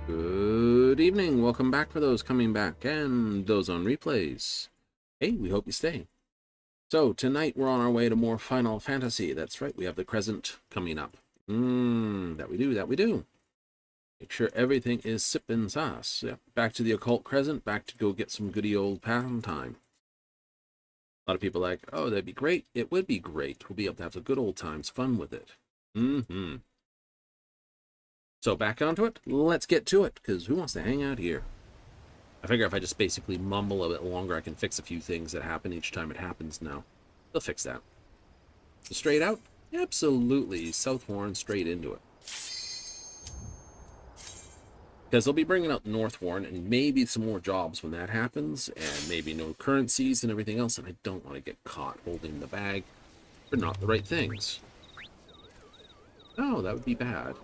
Good evening. Welcome back for those coming back and those on replays. Hey, we hope you stay. So tonight we're on our way to more Final Fantasy. That's right, we have the Crescent coming up. That we do. Make sure everything is sippin' sauce. Yeah, back to the Occult Crescent, back to go get some goody old pound time. A lot of people are like, oh, that'd be great. It would be great. We'll be able to have some good old times, fun with it. So back onto it, let's get to it, because who wants to hang out here? I figure if I just basically mumble a bit longer, I can fix a few things that happen each time it happens now. They'll fix that. So straight out? Absolutely. South Warren, straight into it. Because they'll be bringing out North Warren and maybe some more jobs when that happens, and maybe no currencies and everything else, and I don't want to get caught holding the bag for not the right things. Oh, that would be bad.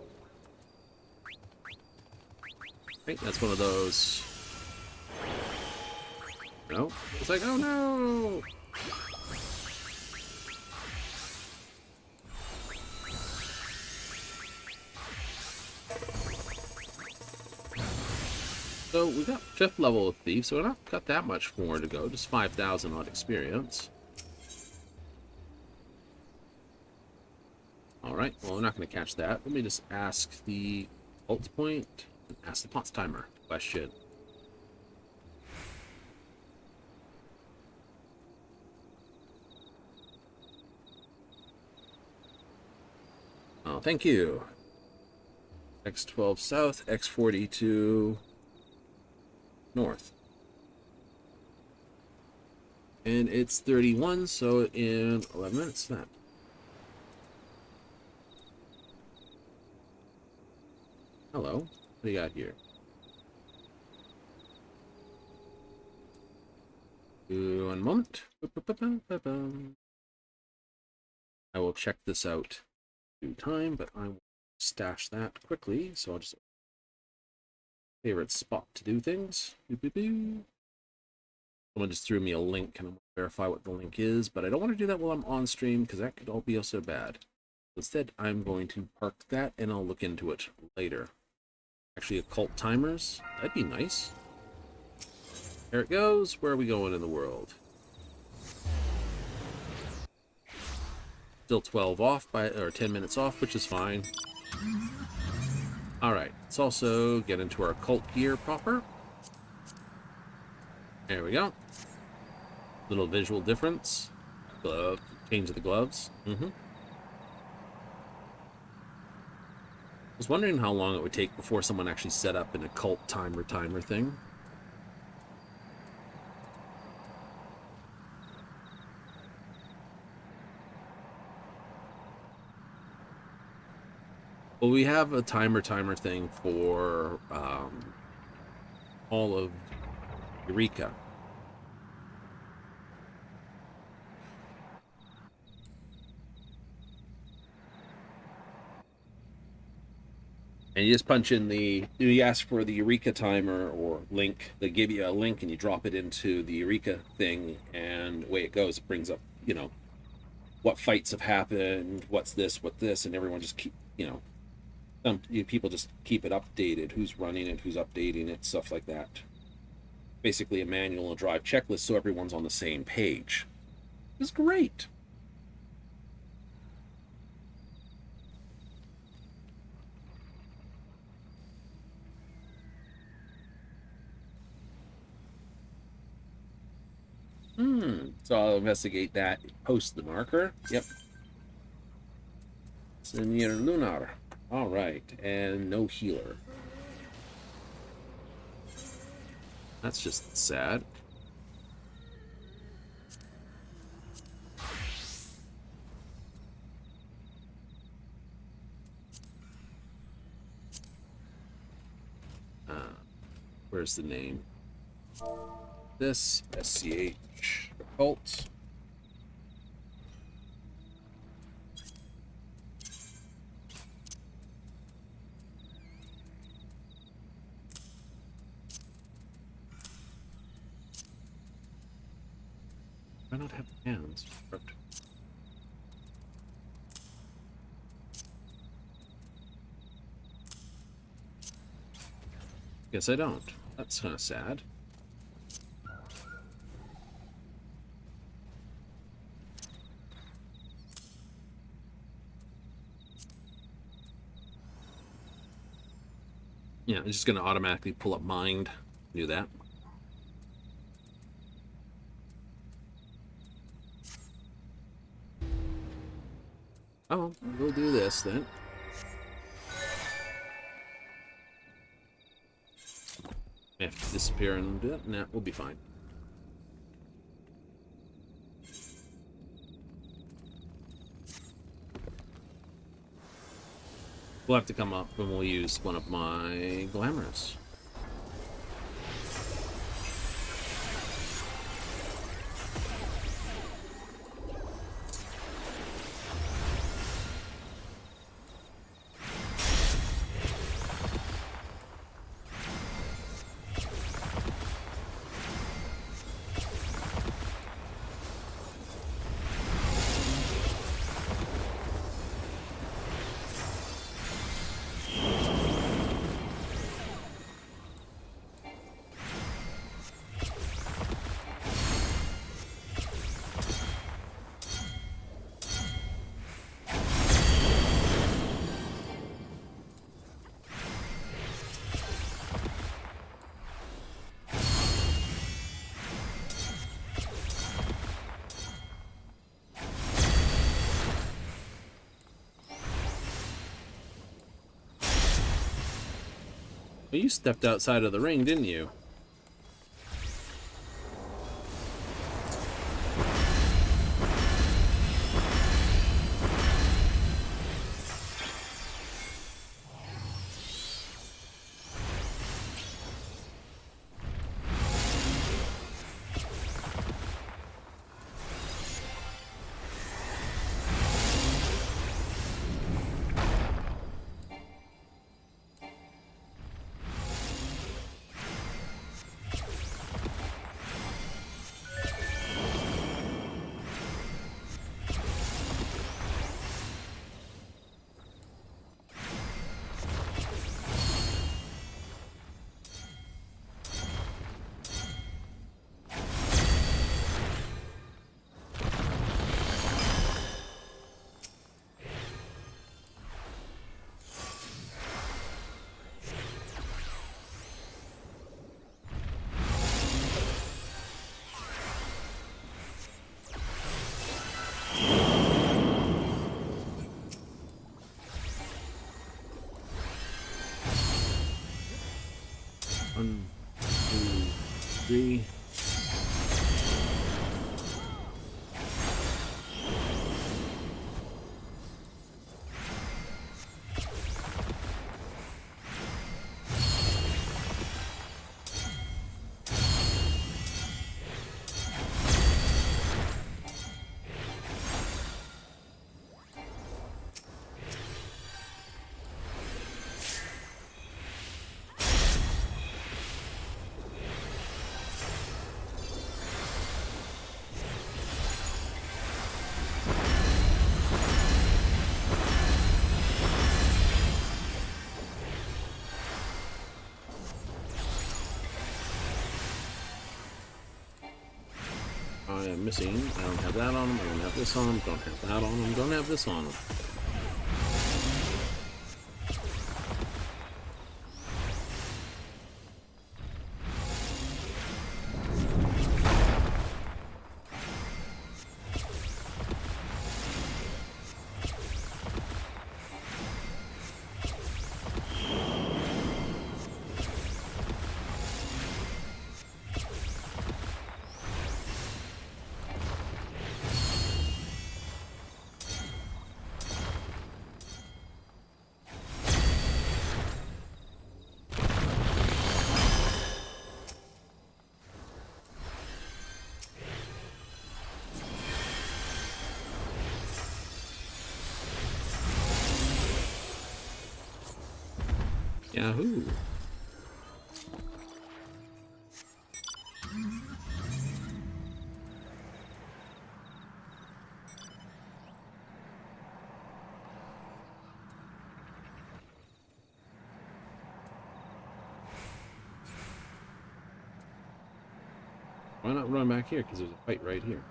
Right, that's one of those. No? It's like, oh no! So we got 5th level of Thief, so we're not got that much more to go, just 5,000 odd experience. Alright, well, we're not going to catch that. Let me just ask the ult point, and ask the Pots Timer question. Oh, thank you. X12 south, X42 north. And it's 31, so in 11 minutes, that. Hello, what do you got here? One moment. I will check this out due time, but I will stash that quickly, so I'll just favorite spot to do things. Someone just threw me a link and I'm going to verify what the link is, but I don't want to do that while I'm on stream because that could all be also bad. Instead, I'm going to park that and I'll look into it later. Actually, occult timers, that'd be nice. There it goes. Where are we going in the world? Still 12 off or 10 minutes off, which is fine. Alright, let's also get into our occult gear proper. There we go. Little visual difference. Glove, change of the gloves. I was wondering how long it would take before someone actually set up an occult timer thing. Well, we have a timer thing for all of Eureka. And you just punch in you ask for the Eureka timer or link. They give you a link and you drop it into the Eureka thing, and the way it goes, it brings up, what fights have happened, what's this, and everyone just keep, people just keep it updated, who's running it, who's updating it, stuff like that. Basically a manual and drive checklist so everyone's on the same page. It's great. So I'll investigate that, post the marker. Yep. Senior Lunar. All right, and no healer. That's just sad. Where's the name? This SCH Occult. Why not have hands? Guess I don't. That's kind of sad. Yeah, it's just going to automatically pull up Mind. Do that. Oh, we'll do this then. I have to disappear and do that. Nah, we'll be fine. We'll have to come up and we'll use one of my glamours. Well, you stepped outside of the ring, didn't you? One, two, three. I am missing. I don't have that on him. I don't have this on him. Don't have that on him. Don't have this on him. Yahoo! Why not run back here? Because there's a fight right here.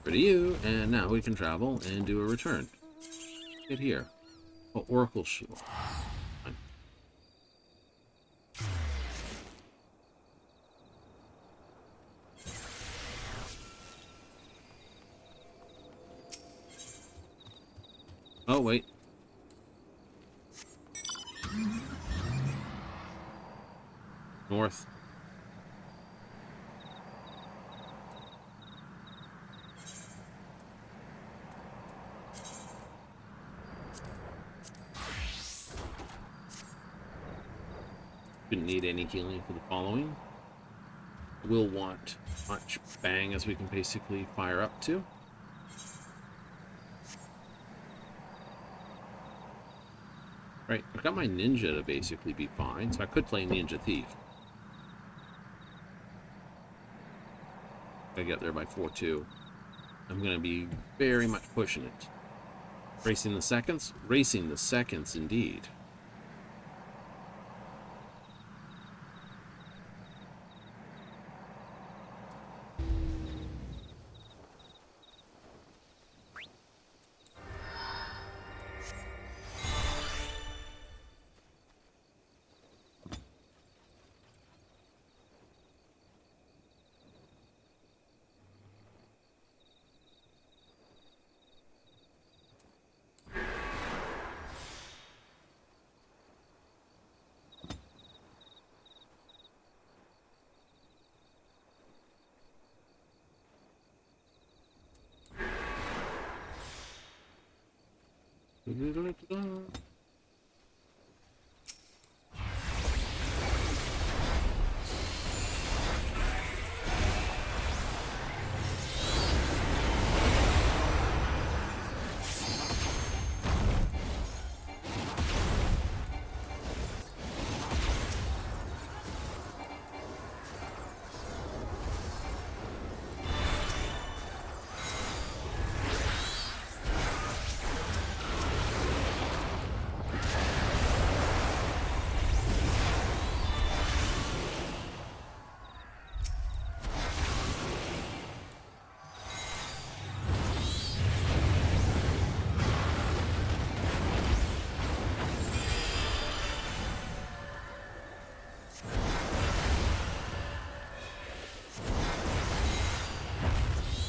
To you, and now we can travel and do a return. Get here. Oh, Oracle Shield. Fine. Oh, wait. North. Didn't need any healing for the following. We'll want much bang as we can basically fire up to. Right, I've got my ninja to basically be fine, so I could play Ninja Thief. I get there by 4-2. I'm going to be very much pushing it. Racing the seconds? Racing the seconds, indeed.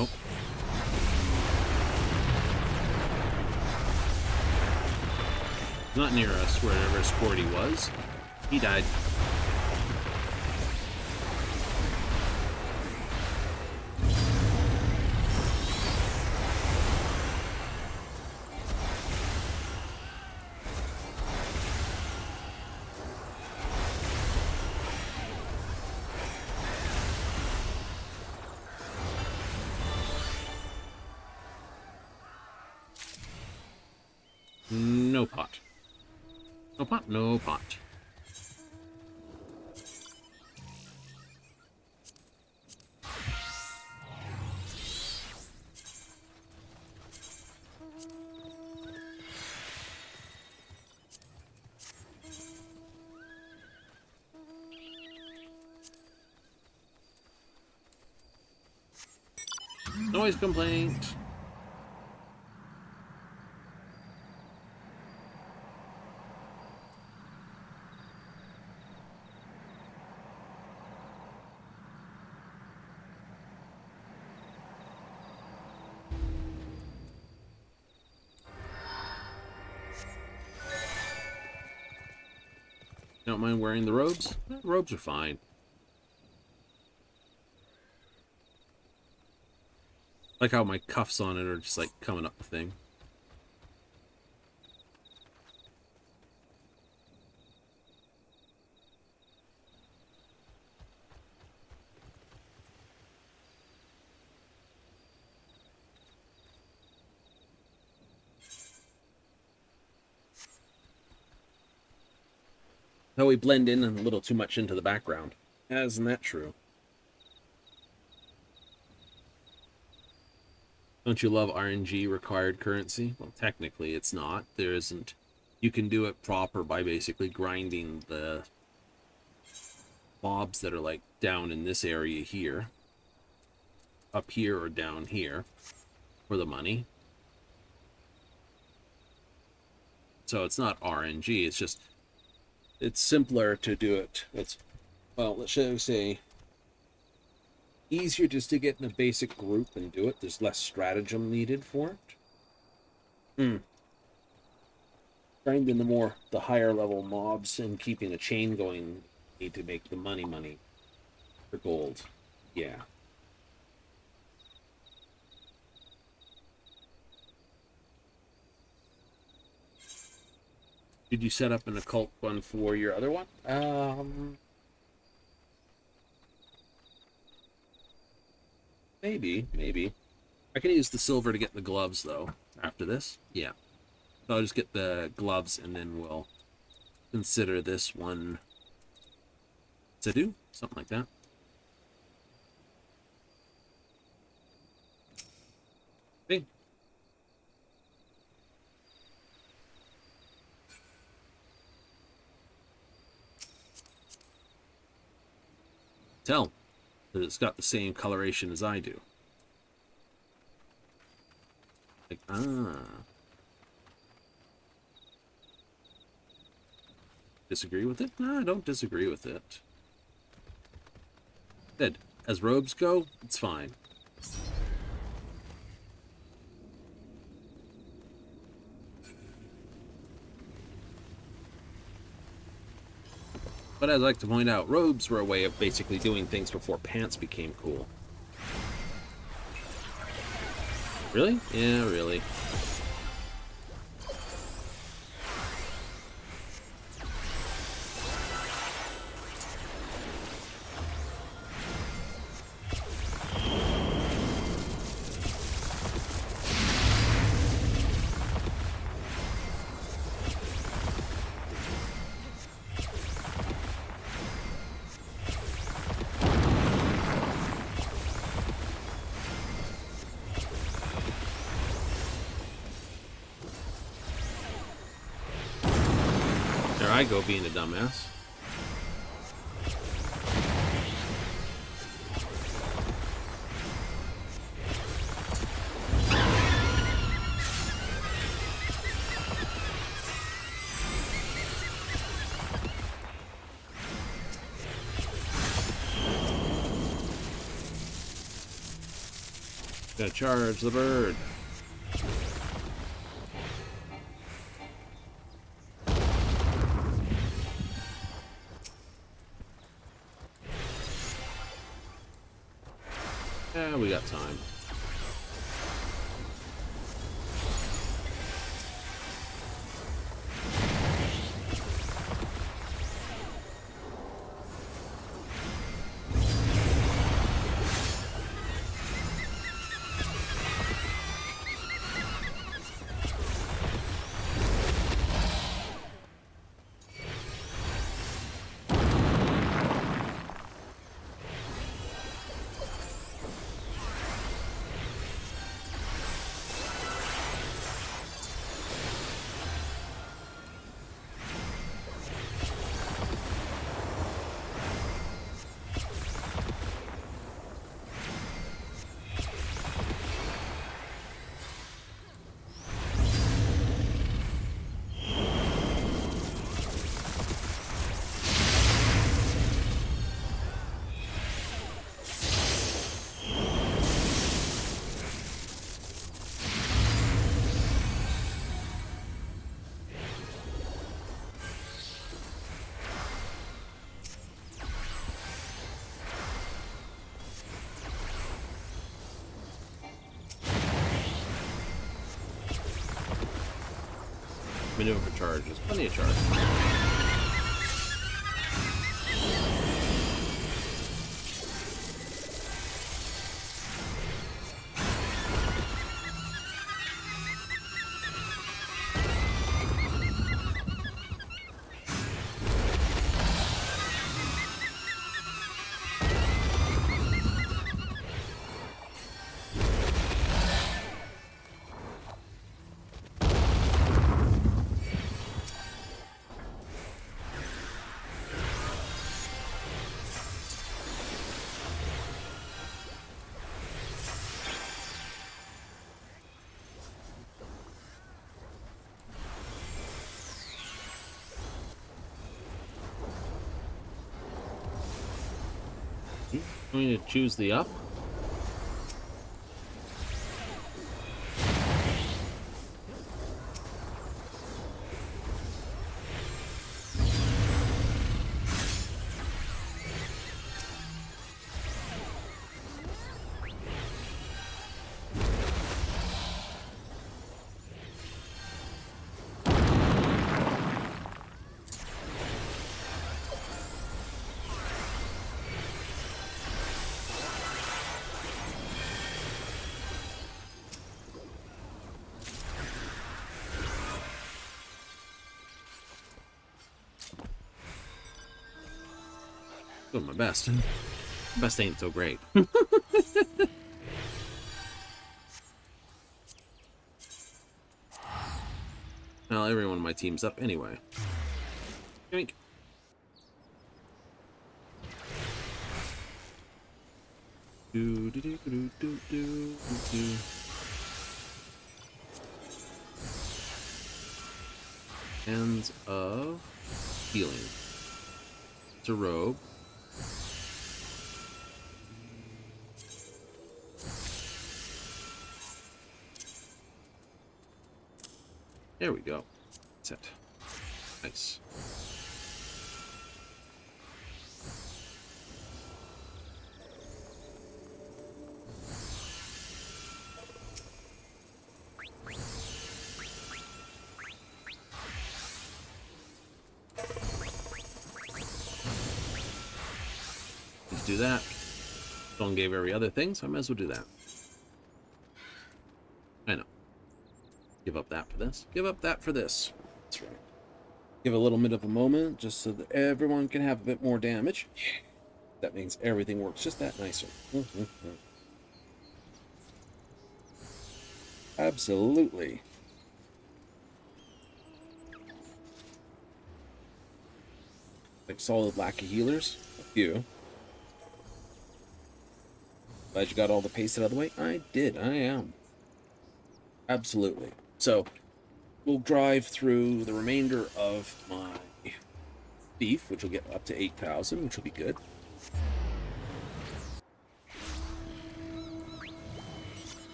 Oh. Not near us, wherever Sporty was. He died. No pot. No pot, no pot. Noise complaint. Don't mind wearing the robes? Robes are fine. Like how my cuffs on it are just like coming up the thing. How we blend in a little too much into the background. Isn't that true? Don't you love RNG required currency? Well, technically it's not. There isn't. You can do it proper by basically grinding the mobs that are like down in this area here, up here or down here for the money. So it's not RNG, it's just, it's simpler to do it. It's, well, let's say, easier just to get in a basic group and do it. There's less stratagem needed for it. Grinding the higher level mobs and keeping a chain going, need to make the money for gold. Yeah. Did you set up an occult one for your other one? Maybe. I can use the silver to get the gloves, though, after this. Yeah. So I'll just get the gloves, and then we'll consider this one to do. Something like that. Okay. Tell that it's got the same coloration as I do. Like, disagree with it? No, I don't disagree with it. Good. As robes go, it's fine. But I'd like to point out, robes were a way of basically doing things before pants became cool. Really? Yeah, really. There I go being a dumbass. Gotta charge the bird. Yeah, we got time. Maneuver charges. Plenty of charge. I'm going to choose the up. Doing my best. Best ain't so great. Well, everyone on my team's up anyway. Yoink. Do do do do do do do. Hands of healing. It's a robe. There we go. That's it. Nice. Let's do that. Someone gave every other thing, so I might as well do that. I know. Give up that for this. Give up that for this. That's right. Give a little bit of a moment just so that everyone can have a bit more damage. That means everything works just that nicer. Absolutely. Like solid lack of healers. A few. Glad you got all the paste out of the way. I did. I am. Absolutely. So, we'll drive through the remainder of my beef, which will get up to 8,000, which will be good.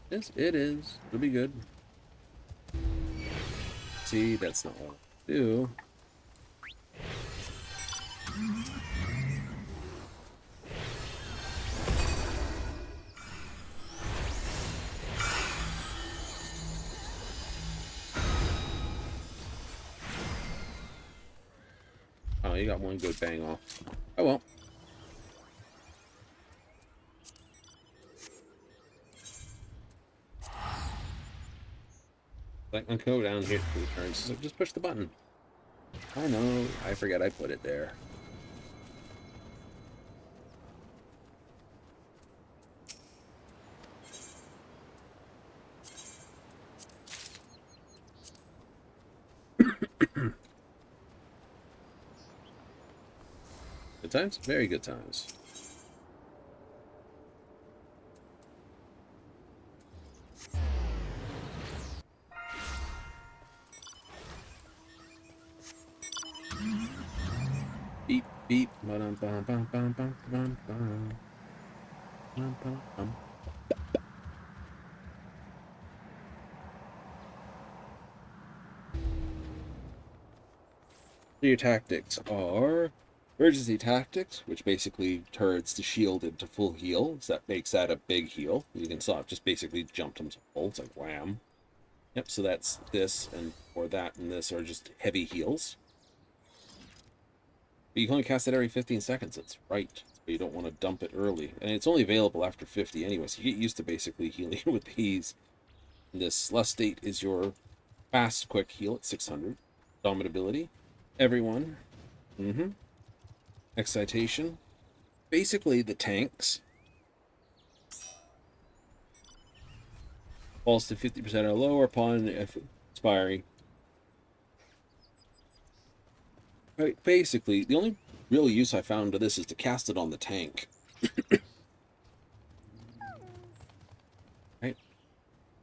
Yes, it is. It'll be good. See, that's not what I do. Oh, you got one good bang off. Oh well. Like my code down here 3 turns, so just push the button. Oh no, I forget I put it there. Good times? Very good times. Beep, beep. Bum, bum, bum, bum, bum, bum, bum. Bum, bum, bum. Your tactics are emergency tactics, which basically turns the shield into full heal. So that makes that a big heal. You can saw it just basically jumped them to full. It's like wham. Yep, so that's this and or that and this are just heavy heals. But you can only cast it every 15 seconds. That's right. But you don't want to dump it early. And it's only available after 50 anyway, so you get used to basically healing with these. And this Lust State is your fast, quick heal at 600. Dominability. Everyone. Excitation. Basically, the tanks. Falls to 50% or lower upon expiring. Right, basically, the only real use I found to this is to cast it on the tank. Right?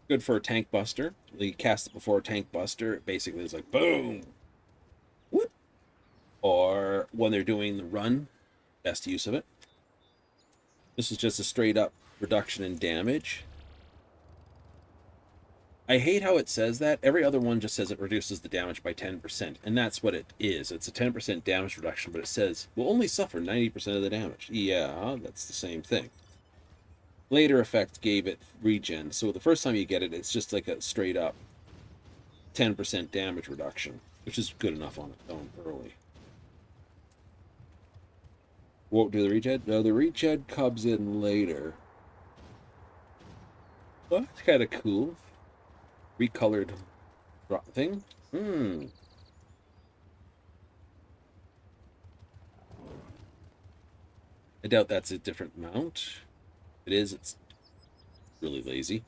Good for a tank buster. You cast it before a tank buster. It basically is like, boom! Whoop! or when they're doing the run, best use of it. This is just a straight up reduction in damage. I hate how it says that. Every other one just says it reduces the damage by 10%, and that's what it is. It's a 10% damage reduction, but it says will only suffer 90% of the damage. Yeah, that's the same thing. Later effect gave it regen, so the first time you get it, it's just like a straight up 10% damage reduction, which is good enough on its own early. Won't do the regen? No, the regen comes in later. Well, that's kind of cool. Recolored thing. I doubt that's a different mount. If it is, it's really lazy.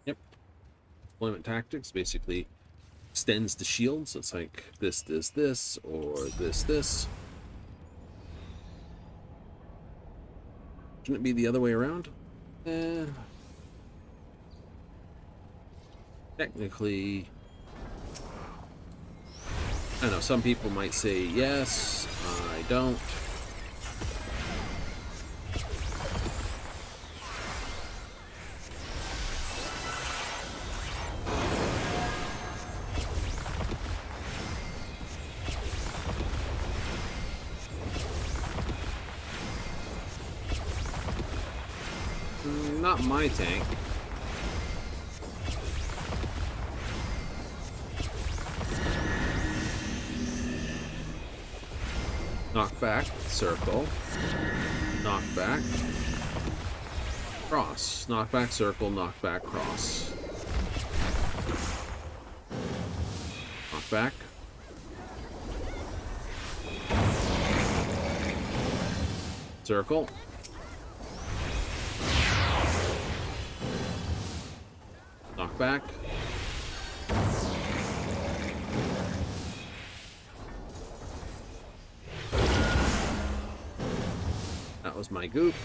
Yep. Deployment tactics basically extends the shield, so it's like this, or this. Shouldn't it be the other way around? Technically, I don't know, some people might say yes, I don't. Not my tank. Knockback, circle. Knockback. Cross. Knockback, circle, knockback, cross. Knockback. Circle. Knockback. That was my goof.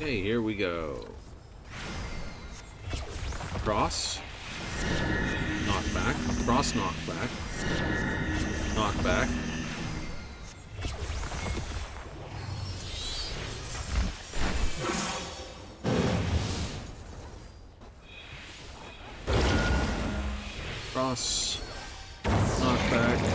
Okay, here we go. Cross. Knockback. Cross knockback. Knockback. Cross. Knockback.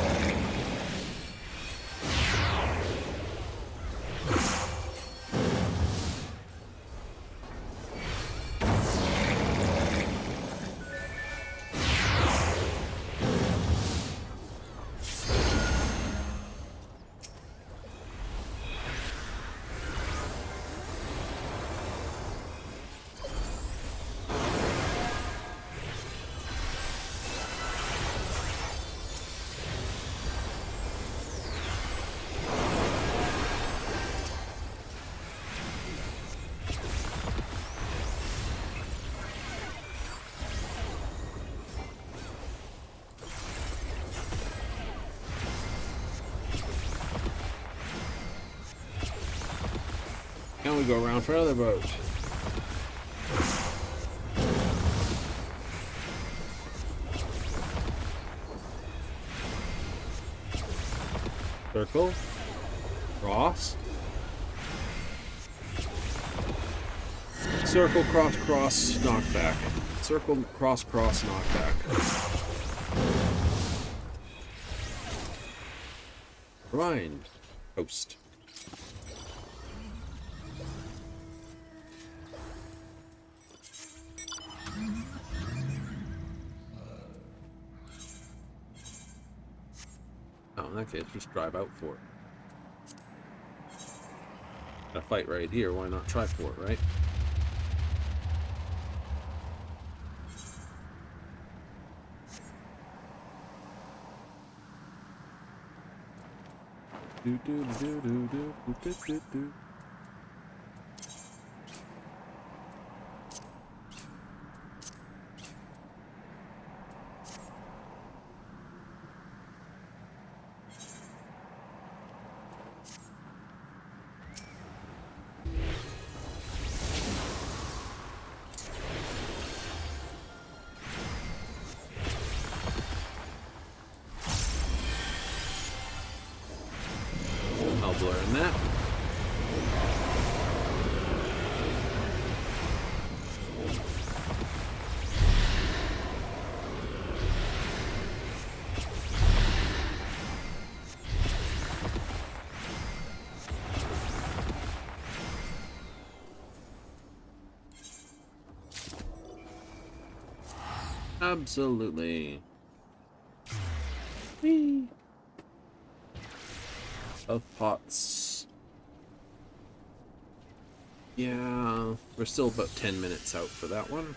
Now we go around for another boat. Circle. Cross. Circle, cross, cross, knockback. Circle, cross, cross, knockback. Grind. Post. Oh, in that case, just drive out for it. Got a fight right here, why not try for it, right? Do do do do do do do do. I'll blur in that. Absolutely. Whee! Of pots. Yeah, we're still about 10 minutes out for that one.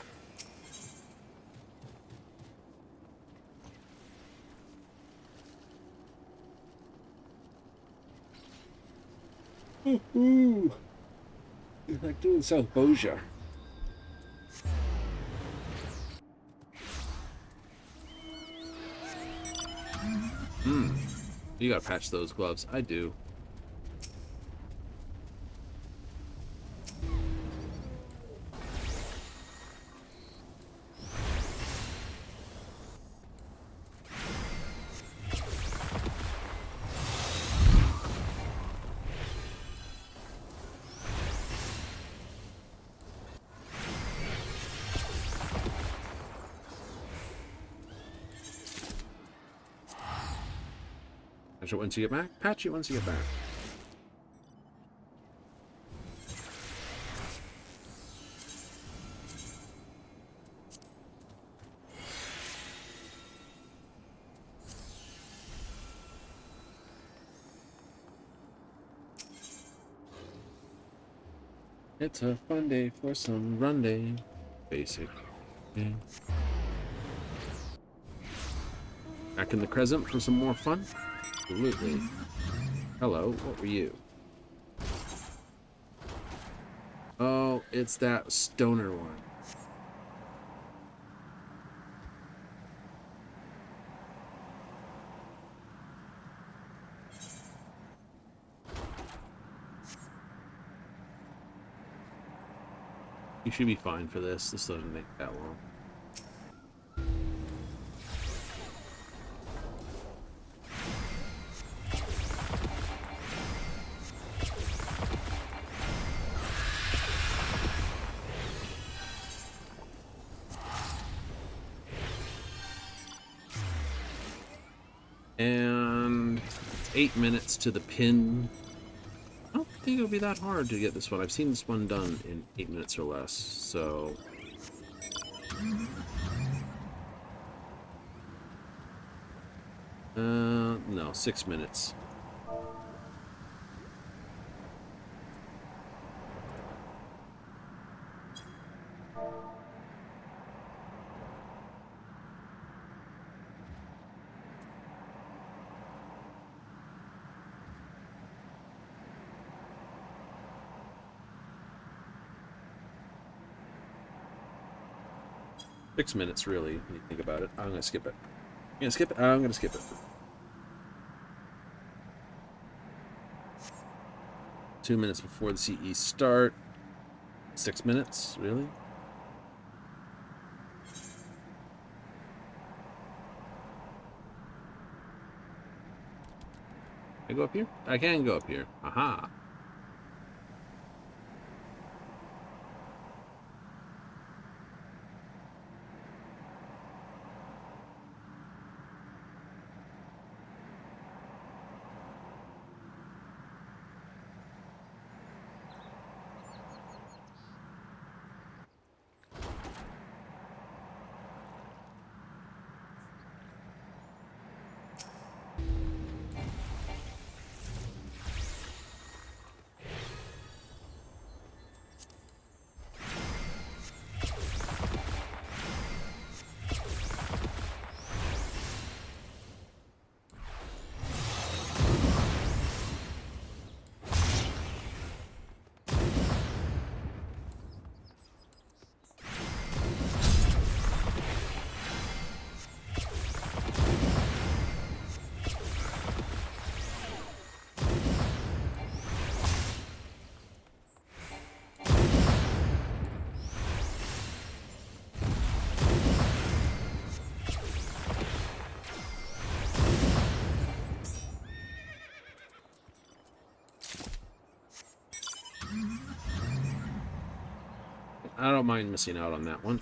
Ooh. It's like doing South Bosia. You gotta patch those gloves. I do. Patch it once you get back. Patch it once you get back. It's a fun day for some run day. Basic. Yeah. Back in the Crescent for some more fun? Absolutely. Hello, what were you? Oh, it's that stoner one. You should be fine for this. This doesn't take that long. And 8 minutes to the pin. I don't think it'll be that hard to get this one. I've seen this one done in 8 minutes or less, so... no, 6 minutes. Six minutes, really, when you think about it. I'm gonna skip it. I'm gonna skip it. I'm gonna skip it. 2 minutes before the CE start. 6 minutes, really? Can I go up here? I can go up here. Aha. I don't mind missing out on that one.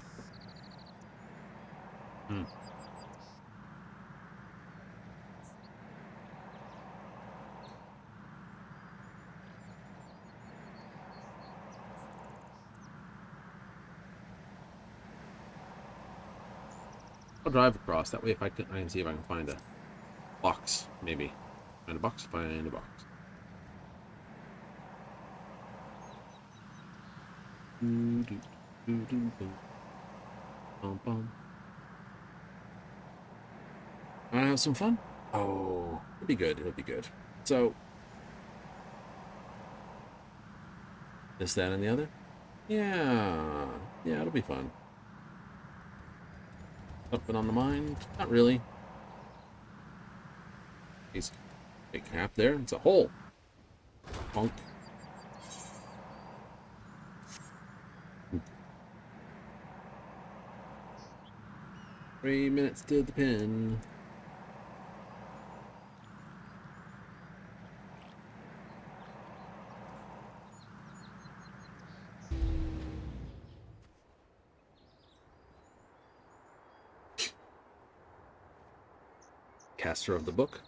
I'll drive across. That way if I can see if I can find a box, maybe. Find a box, find a box. Bum, bum. Wanna have some fun? Oh, it'll be good. It'll be good. So, this, that, and the other? Yeah. Yeah, it'll be fun. Something on the mind? Not really. He's a cap there. It's a hole. Punk. 3 minutes to the pin. Caster of the book.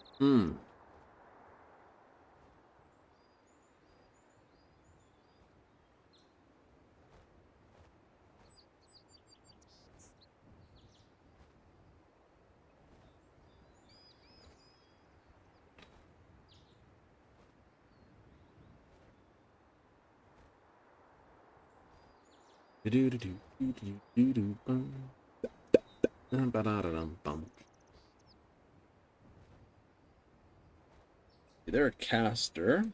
They're a caster,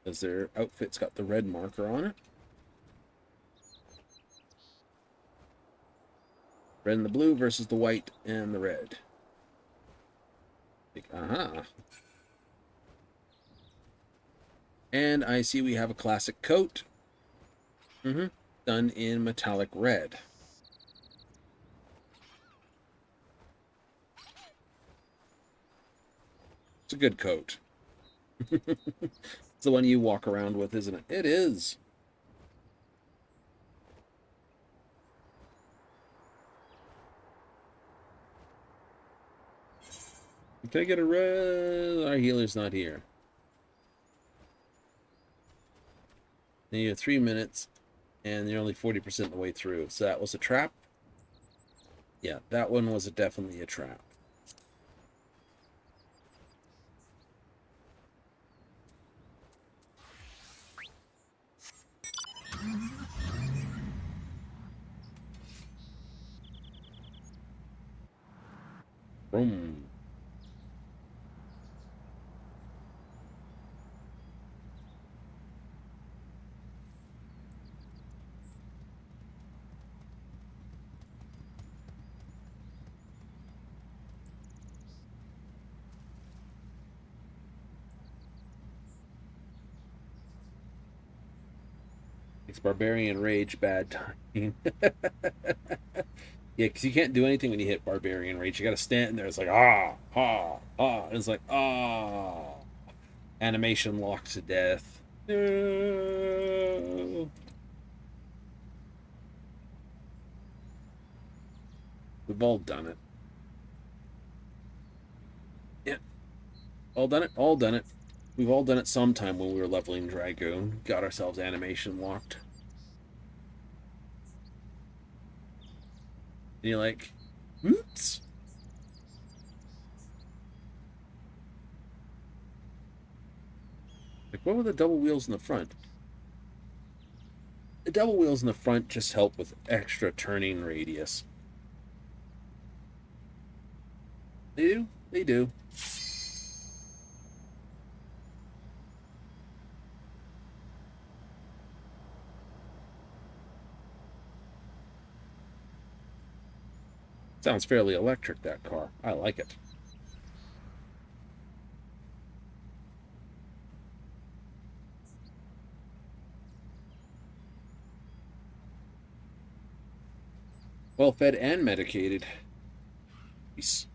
as their outfit's got the red marker on it. Red and the blue versus the white and the red. Aha. And I see we have a classic coat. Done in metallic red. It's a good coat. It's the one you walk around with, isn't it? It is. Can I get a red? Our healer's not here. And you have 3 minutes, and you're only 40% of the way through. So that was a trap? Yeah, that one was definitely a trap. Boom. It's Barbarian Rage bad timing. Yeah, because you can't do anything when you hit Barbarian Rage. You got to stand there. It's like, ah, ah, ah. And it's like, ah. Animation locked to death. No. We've all done it. Yeah. All done it? All done it. We've all done it sometime when we were leveling Dragoon. Got ourselves animation locked. And you're like, oops. Like, what were the double wheels in the front? The double wheels in the front just help with extra turning radius. They do. They do. Sounds fairly electric, that car. I like it. Well fed and medicated. Peace.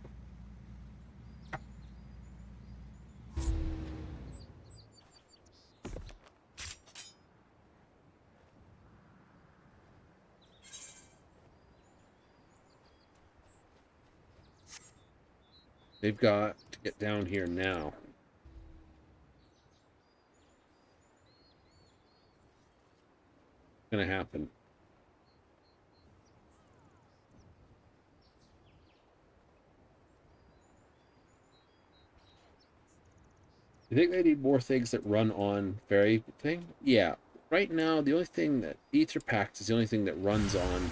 They've got to get down here now. It's gonna happen. You think they need more things that run on fairy thing? Yeah. Right now, the only thing that Ether Pact is the only thing that runs on.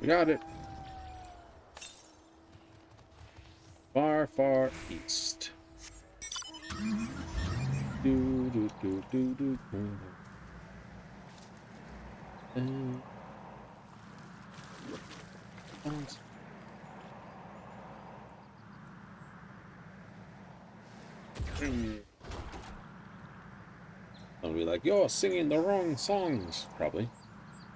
We got it. Far, far east. Do, do, do, do, do, do. I'll be like, you're singing the wrong songs. Probably.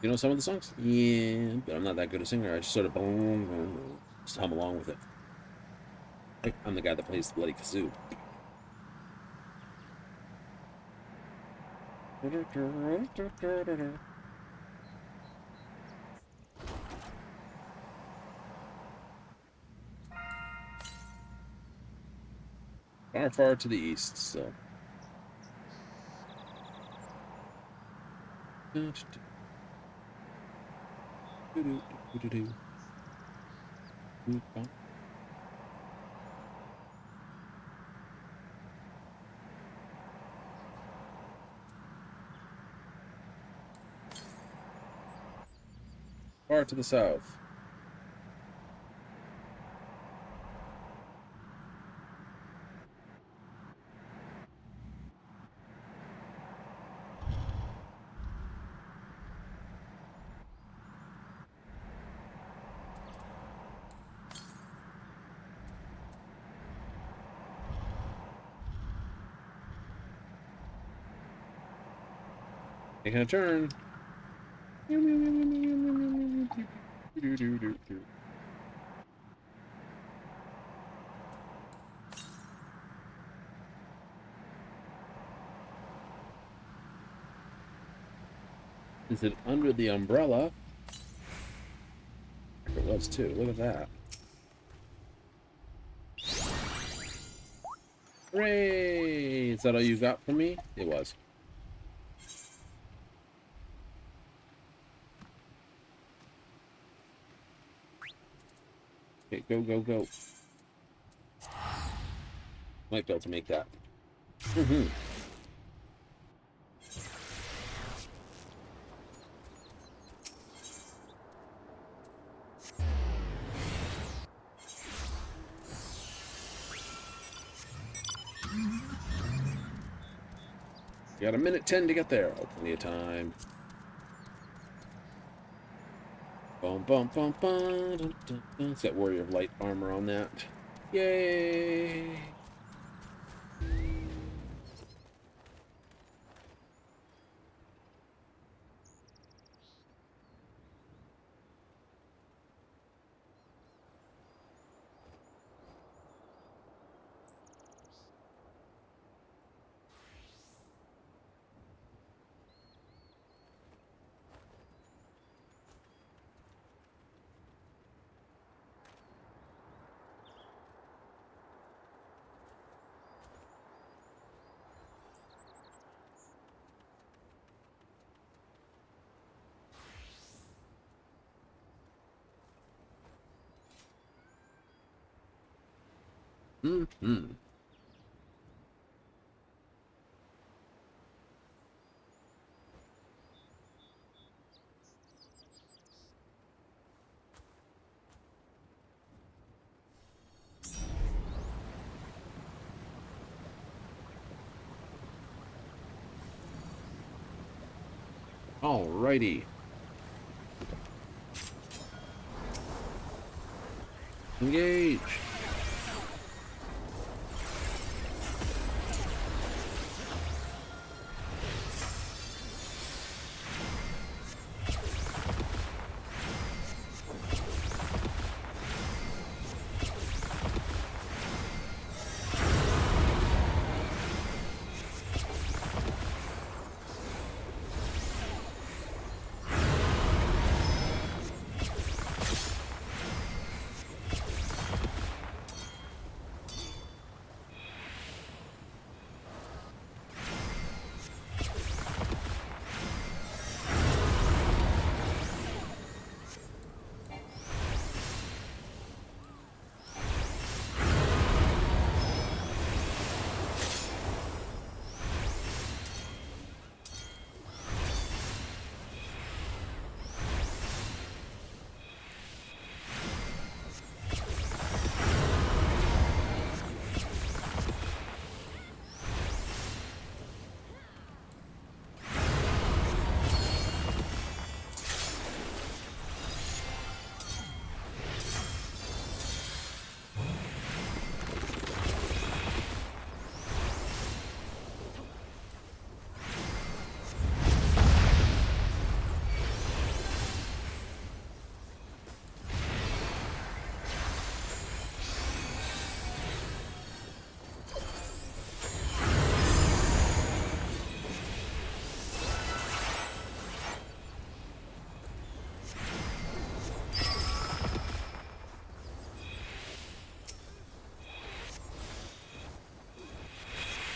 You know some of the songs? Yeah, but I'm not that good a singer. I just sort of boom, boom, boom, just hum along with it. Like, I'm the guy that plays the bloody kazoo. Far, far to the east, so. Far to the south. Taking a turn. Is it under the umbrella? It was too. Look at that. Hooray! Is that all you got for me? It was. Okay, go, go, go. Might be able to make that. Mm-hmm. You got a minute 10 to get there. Oh, plenty of time. Bum, bum, bum, bum, dun, dun, dun. It's got Warrior of Light armor on that. Yay! Mm-hmm. Alrighty. Engage.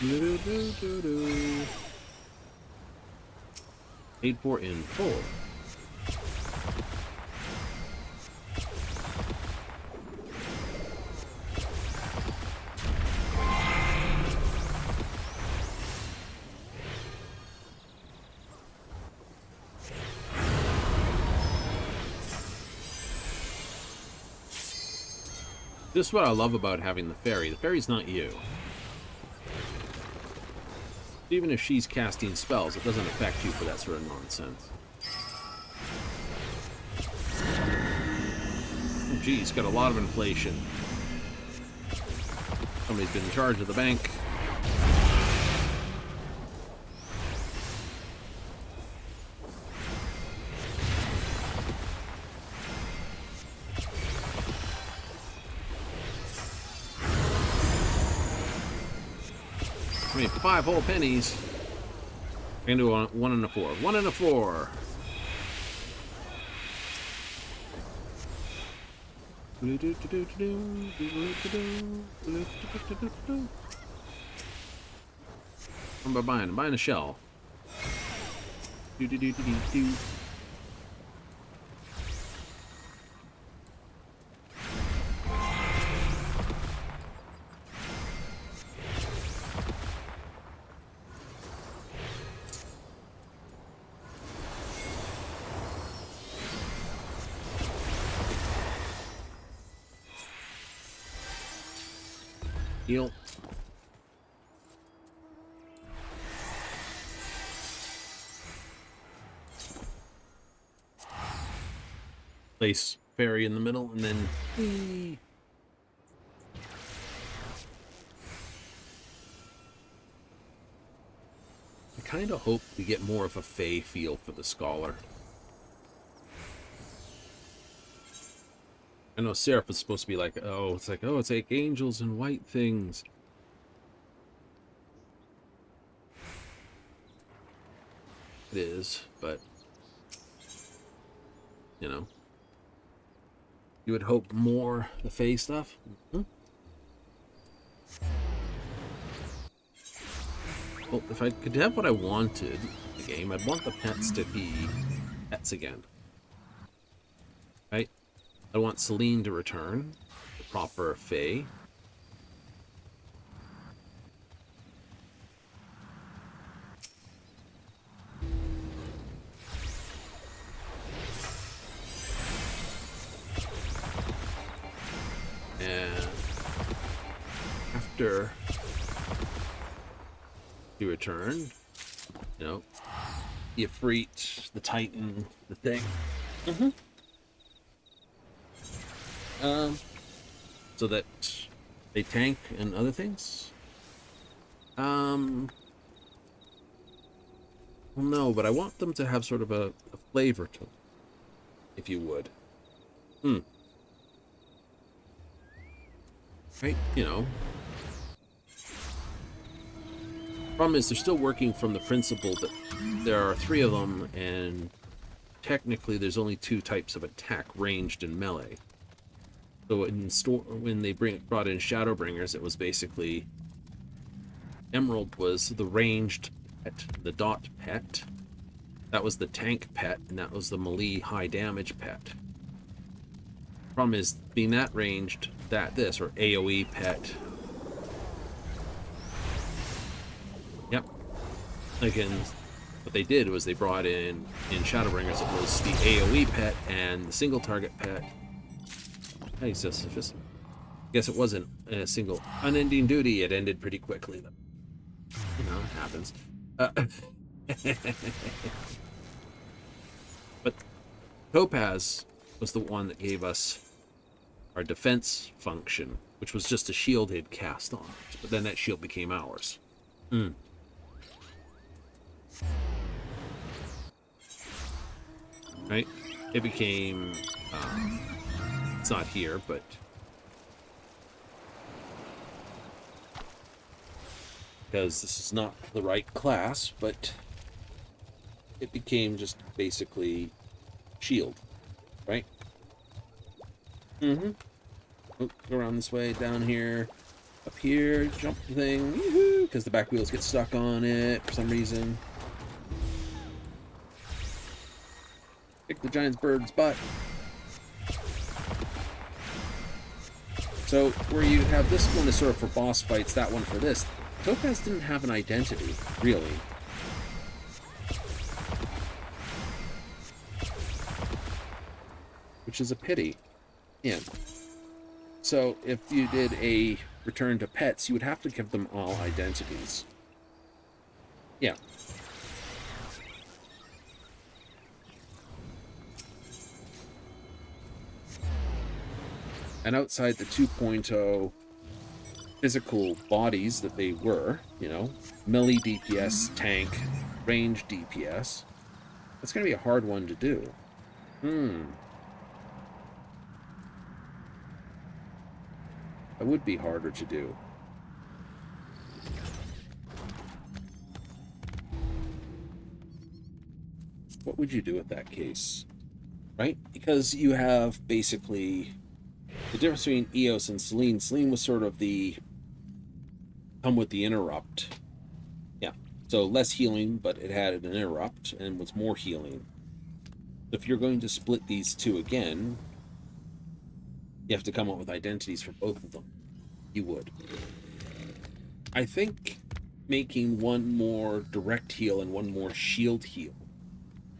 Do-do-do-do-do. 8-4 in full. This is what I love about having the fairy. The fairy's not you. Even if she's casting spells, it doesn't affect you for that sort of nonsense. Oh, geez, got a lot of inflation. Somebody's been in charge of the bank. I mean, 5 whole pennies. I can do 1 and a 4. 1 and a 4. I'm buying a shell. Heal. Place fairy in the middle, and then... Whee. I kind of hope we get more of a Fey feel for the Scholar. I know Seraph is supposed to be like, oh, it's like angels and white things. It is, but, you know, you would hope more the Fey stuff. Mm-hmm. Well, if I could have what I wanted in the game, I'd want the pets to be pets again. Right? I want Celine to return, the proper Fey. And after you return, you know, the Ifrit, the Titan, the thing. So that they tank and other things. Well, no, but I want them to have sort of a flavor to them, if you would. Right, you know. Problem is, they're still working from the principle that there are 3 of them, and technically there's only 2 types of attack, ranged and melee. So when they brought in Shadowbringers, it was basically Emerald was the ranged pet, the dot pet. That was the tank pet, and that was the melee high damage pet. Problem is, being that ranged, or AoE pet. Yep. Again, what they did was they brought in Shadowbringers, it was the AoE pet and the single target pet. I guess it wasn't a single unending duty. It ended pretty quickly, though. You know, it happens. But Topaz was the one that gave us our defense function, which was just a shield he'd cast on it. But then that shield became ours. Right? It became... it's not here, but... because this is not the right class, but it became just basically shield, right? Oh, go around this way, down here, up here, jump the thing, woohoo! Because the back wheels get stuck on it for some reason. Kick the giant's bird's butt. So where you have this one is sort of for boss fights, that one for this. Topaz didn't have an identity, really. Which is a pity. Yeah. So if you did a return to pets, you would have to give them all identities. Yeah. And outside the 2.0 physical bodies that they were, you know, melee DPS, tank, range DPS, that's going to be a hard one to do. That would be harder to do. What would you do with that case? Right? Because you have basically the difference between Eos and Selene. Selene was sort of the come with the interrupt. Yeah. So less healing, but it had an interrupt and was more healing. If you're going to split these two again, you have to come up with identities for both of them. You would. I think making one more direct heal and one more shield heal.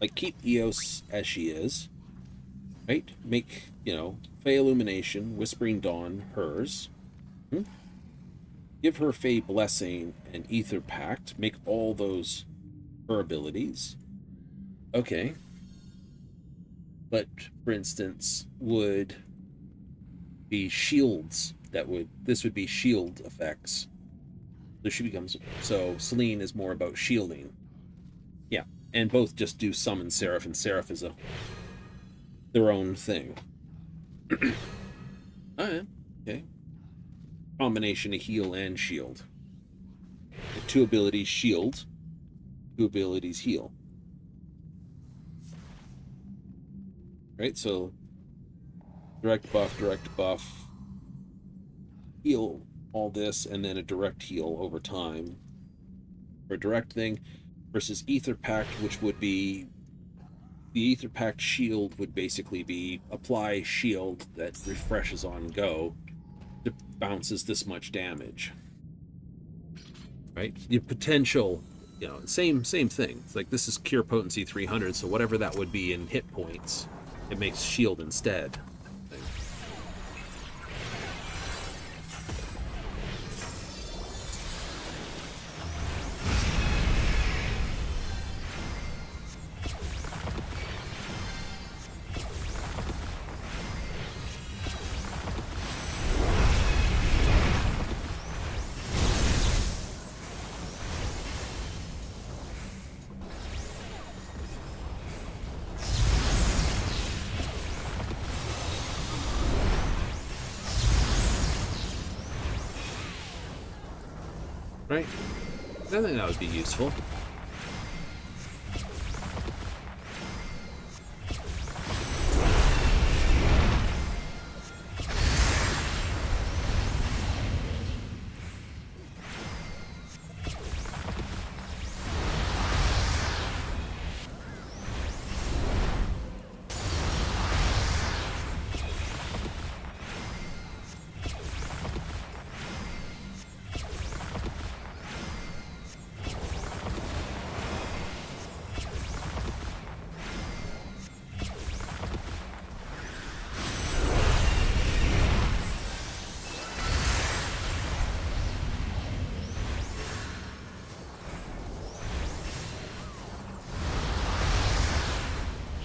Like, keep Eos as she is. Right? Make, you know, Fey Illumination, Whispering Dawn, hers. Give her Fey Blessing and Ether Pact. Make all those her abilities. Okay. But, for instance, would be shields this would be shield effects. So she becomes, so Selene is more about shielding. Yeah. And both just do summon Seraph, and Seraph is their own thing. Alright. Okay. Combination of heal and shield. The 2 abilities shield, 2 abilities heal. Right, so direct buff, heal all this, and then a direct heal over time. For a direct thing versus Ether Pact, which would be the Ether Pact shield would basically be apply shield that refreshes on go. It bounces this much damage. Right? The potential, you know, same thing. It's like this is cure potency 300, so whatever that would be in hit points, it makes shield instead. right? I think that would be useful.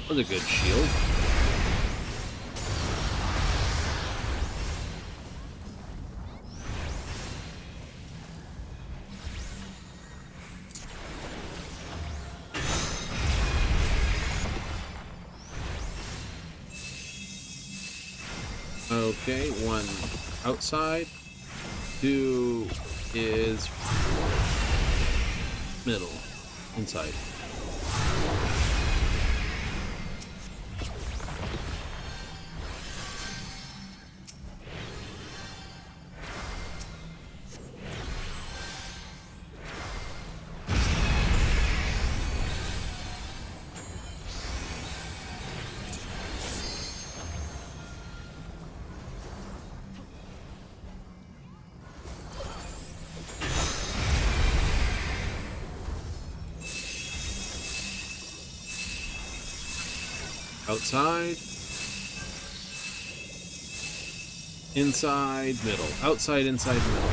That was a good shield. Okay, one outside, two is middle, inside. Outside, inside, middle. Outside, inside, middle.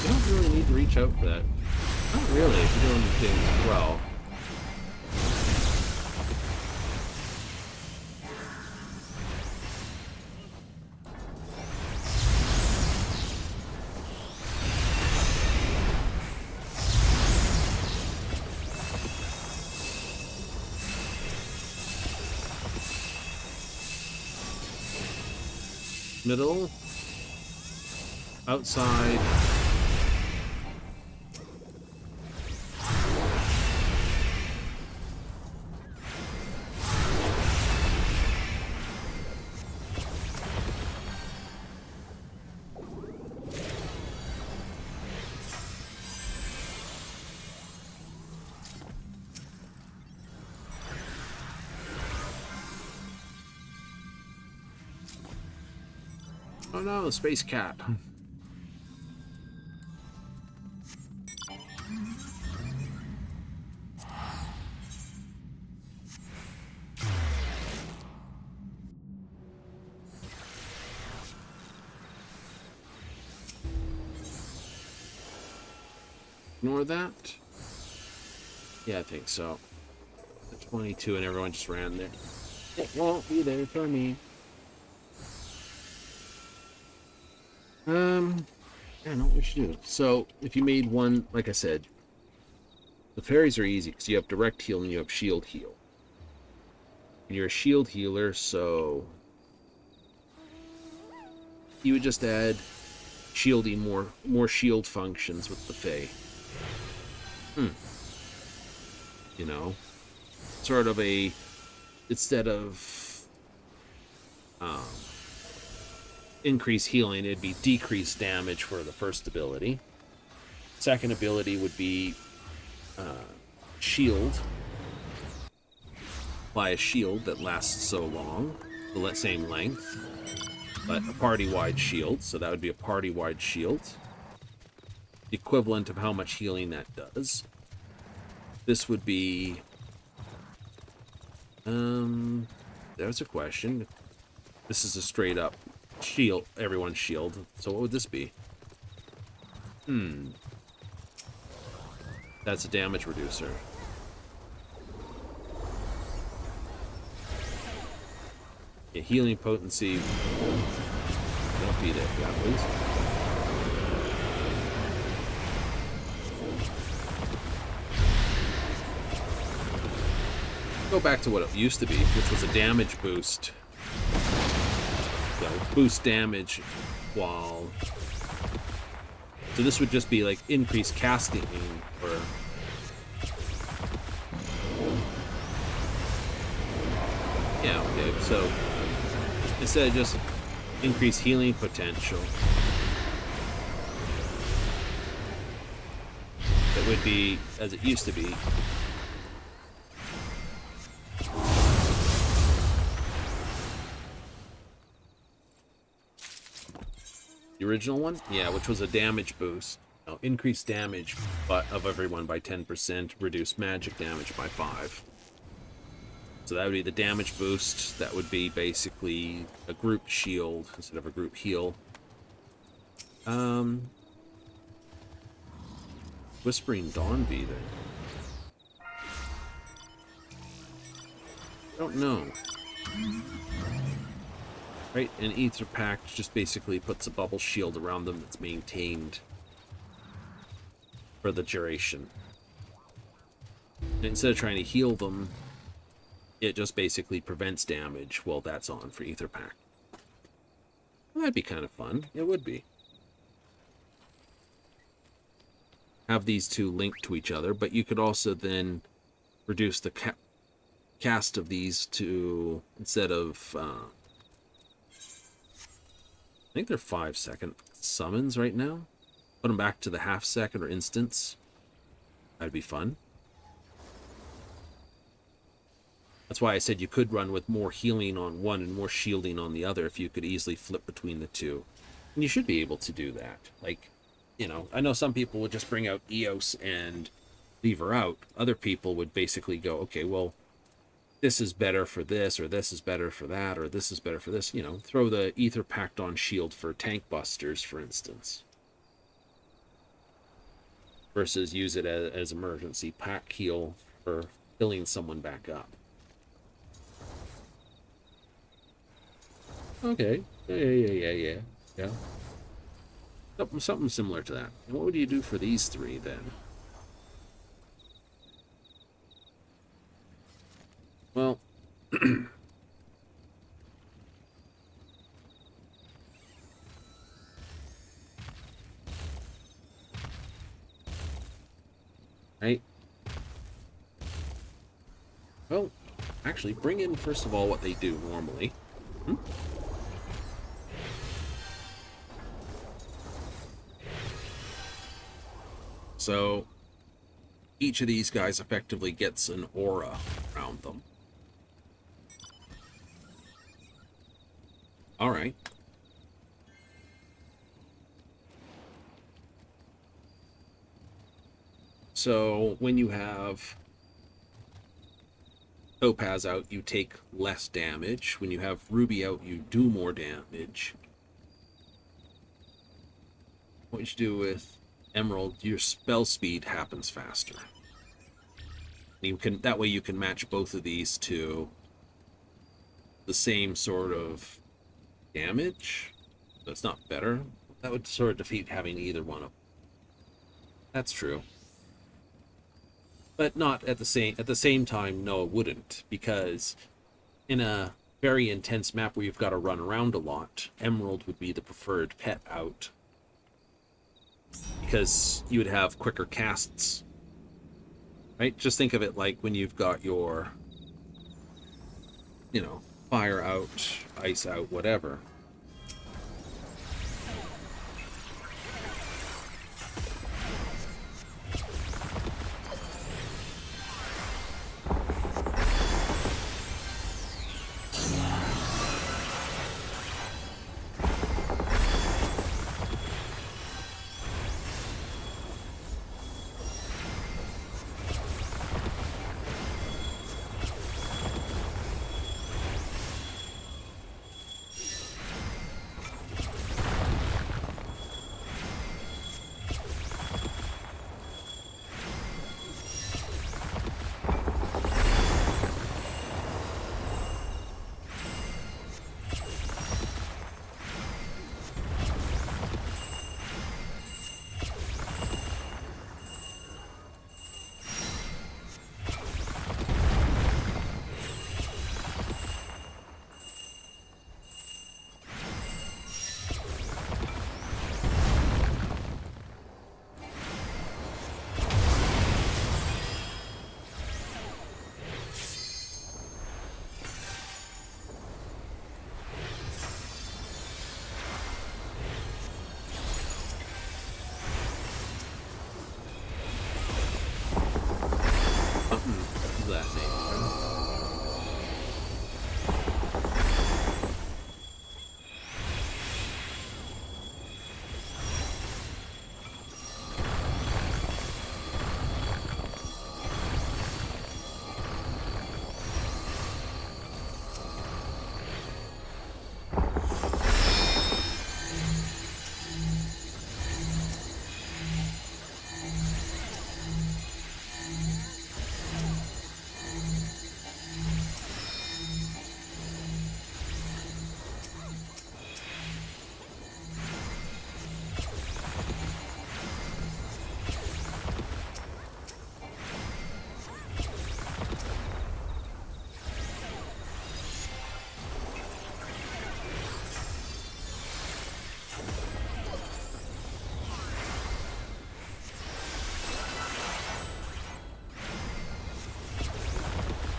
You don't really need to reach out for that. Not really, if you're doing things well. Middle, outside, oh no, space cat. Ignore that. Yeah, I think so. The 22 and everyone just ran there. It won't be there for me. I don't know what we should do. So, if you made one, like I said, the fairies are easy because you have direct heal and you have shield heal. And you're a shield healer, so you would just add shielding more shield functions with the Fae. You know, sort of a, instead of increase healing, it'd be decreased damage for the first ability. Second ability would be shield. Apply a shield that lasts so long, the same length, but a party-wide shield, so that would be a party-wide shield. The equivalent of how much healing that does. This would be... there's a question. This is a straight-up shield, everyone's shield. So what would this be? That's a damage reducer. Yeah, healing potency. Don't feed it, yeah, please. Go back to what it used to be, which was a damage boost. So boost damage while... So this would just be like increased casting or... Yeah, okay, so instead of just increased healing potential, it would be, as it used to be, the original one? Yeah, which was a damage boost. No, increased damage of everyone by 10%, reduce magic damage by 5. So that would be the damage boost. That would be basically a group shield instead of a group heal. Whispering Dawn be there? I don't know. Right, an Ether Pact just basically puts a bubble shield around them that's maintained for the duration. And instead of trying to heal them, it just basically prevents damage while that's on for Ether Pact. Well, that'd be kind of fun. It would be. Have these two linked to each other, but you could also then reduce the cast of these to, instead of... I think they're 5-second summons right now. Put them back to the half-second or instants. That'd be fun. That's why I said you could run with more healing on one and more shielding on the other if you could easily flip between the two. And you should be able to do that. Like, you know, I know some people would just bring out Eos and leave her out. Other people would basically go, okay, well, this is better for this, or this is better for that, or this is better for this. You know, throw the Ether Pact on shield for tank busters, for instance. Versus use it as emergency pack heal for healing someone back up. Okay. Yeah. Something similar to that. And what would you do for these three, then? Well... Right? Well, actually, bring in, first of all, what they do normally. So, each of these guys effectively gets an aura around them. Alright. So, when you have Topaz out, you take less damage. When you have Ruby out, you do more damage. What you do with Emerald, your spell speed happens faster. You can, that way you can match both of these to the same sort of damage. That's not better. That would sort of defeat having either one of them. That's true. But not at the same time, no, it wouldn't, because in a very intense map where you've got to run around a lot, Emerald would be the preferred pet out. Because you would have quicker casts. Right? Just think of it like when you've got your, you know, fire out, ice out, whatever.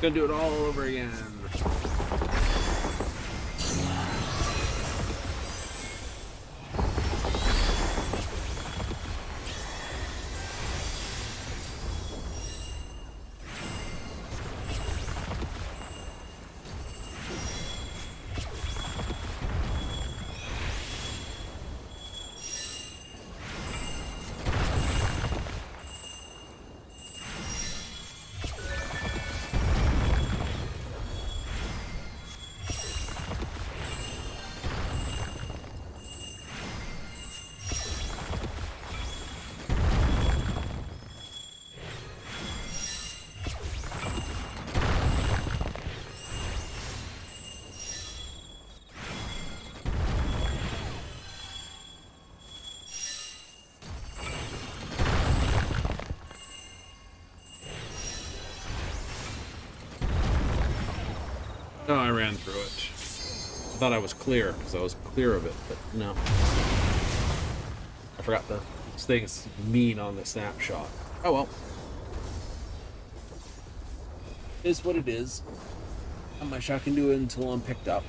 Gonna do it all over again. Oh, I ran through it. I thought I was clear, because I was clear of it, but no. I forgot the thing's mean on the snapshot. Oh well. It is what it is. Not much I can do until I'm picked up.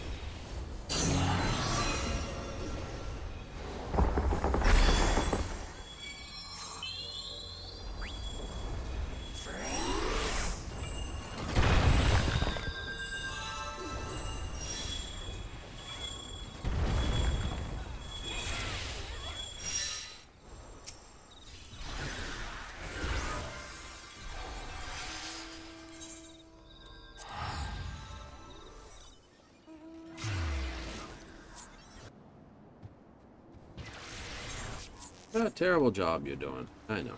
What a terrible job you're doing. I know.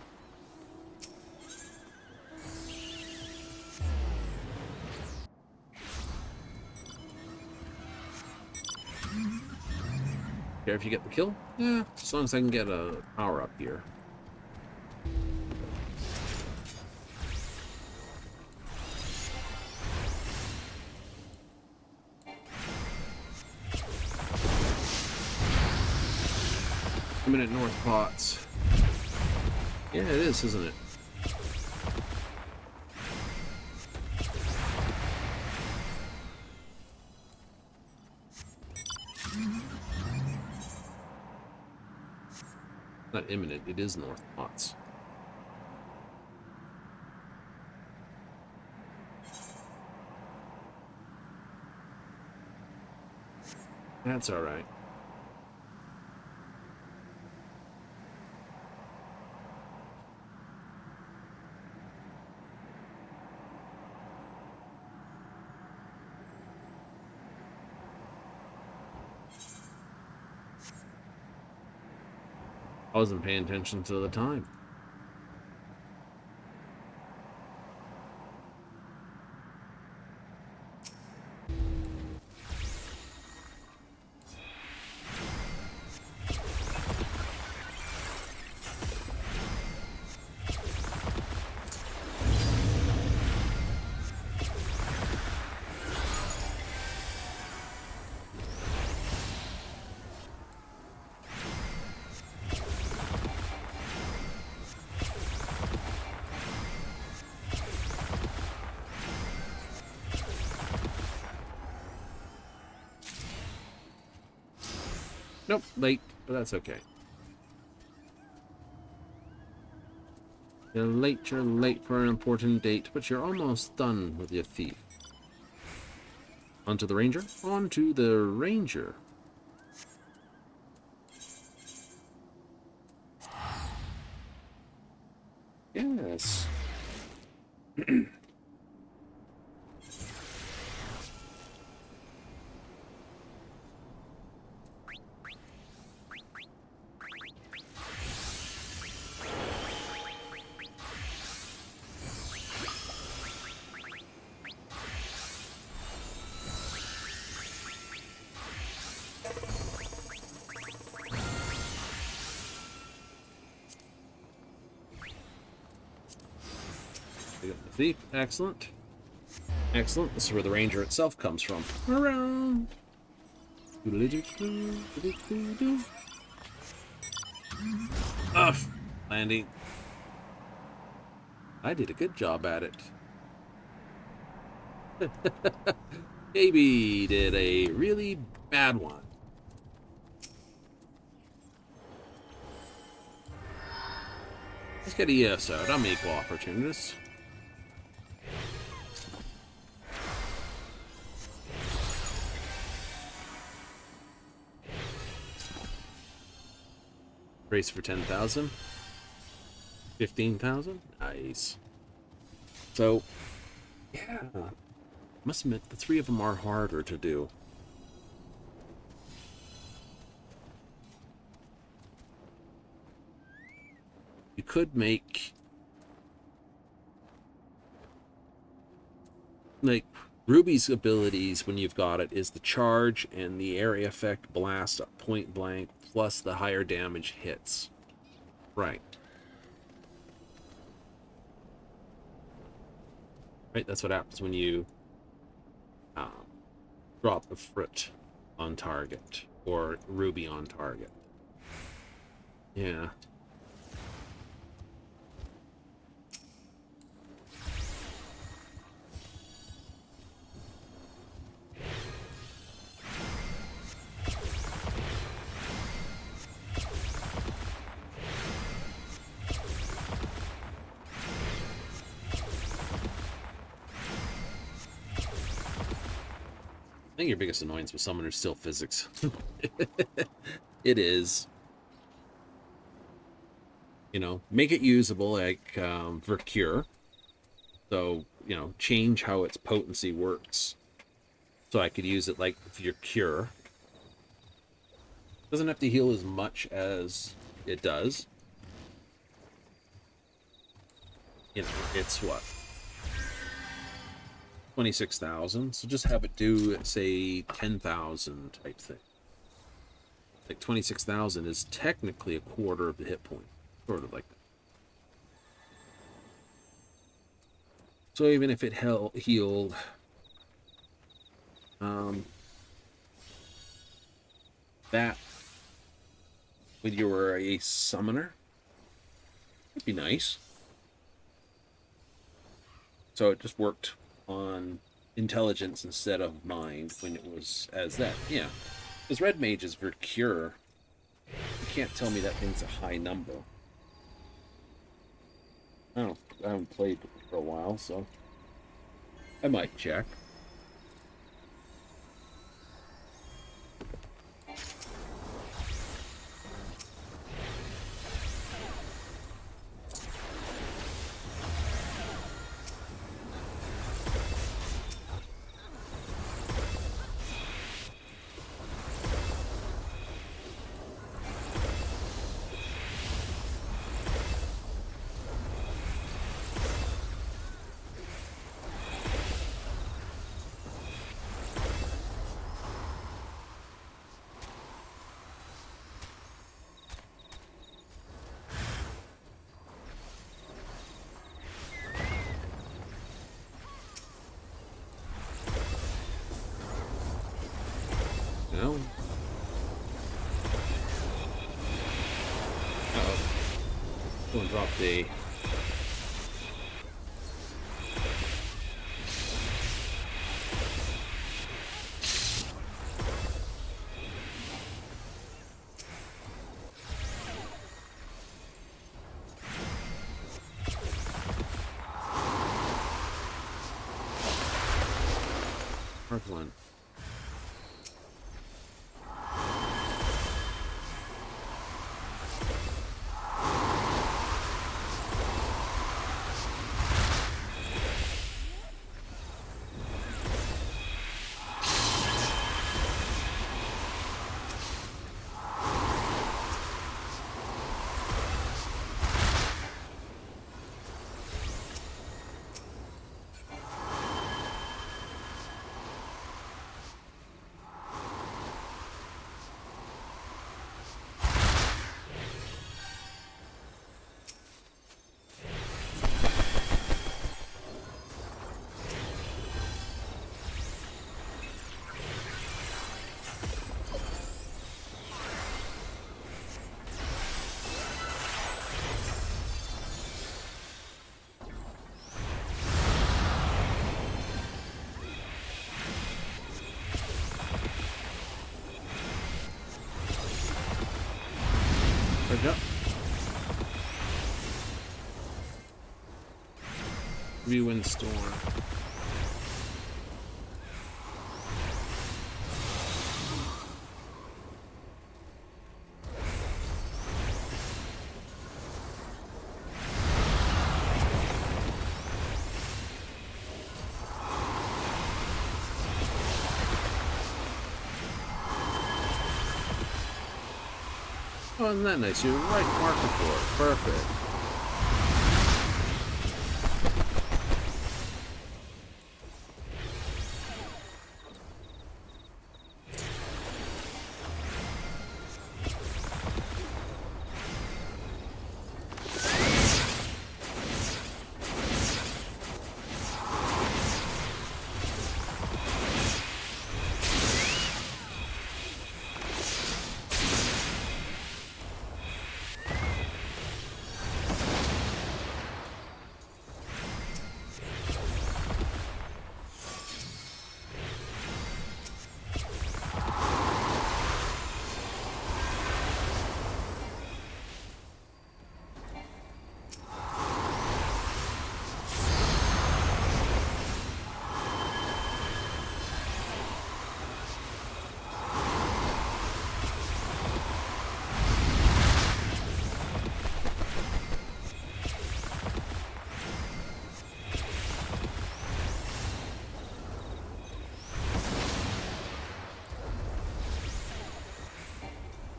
Care if you get the kill? Yeah, as long as I can get a power up here. I'm at North Pots. Yeah, it is, isn't it? Not imminent, it is North Pots. That's all right. I wasn't paying attention to the time. Nope, late, but that's okay. You're late for an important date, but you're almost done with your thief. On to the ranger? On to the ranger. Yes. We got the thief. Excellent. Excellent. This is where the ranger itself comes from. Around. Landing. I did a good job at it. KB did a really bad one. Let's get ES out. I'm equal opportunist. Race for 10,000. 15,000. Nice. So, yeah. Must admit, the three of them are harder to do. You could make, like, Ruby's abilities when you've got it is the charge and the area effect blast at point blank plus the higher damage hits. Right. Right, that's what happens when you drop the Frit on target or Ruby on target. Yeah. I think your biggest annoyance with Summoner is still physics. It is. You know, make it usable like Vercure. So, you know, change how its potency works. So I could use it like for your cure. Doesn't have to heal as much as it does. You know, it's what? 26,000. So just have it do, say, 10,000 type thing. Like 26,000 is technically a quarter of the hit point. Sort of like that. So even if it healed that when you were a summoner, it'd be nice. So it just worked on intelligence instead of mind when it was as that. Yeah. Because Red Mage is Vercure. You can't tell me that thing's a high number. I haven't played for a while, so I might check. You know? Uh-oh. Someone dropped a... One. Heavy windstorm. Oh, isn't that nice? You're right marker for it. Perfect.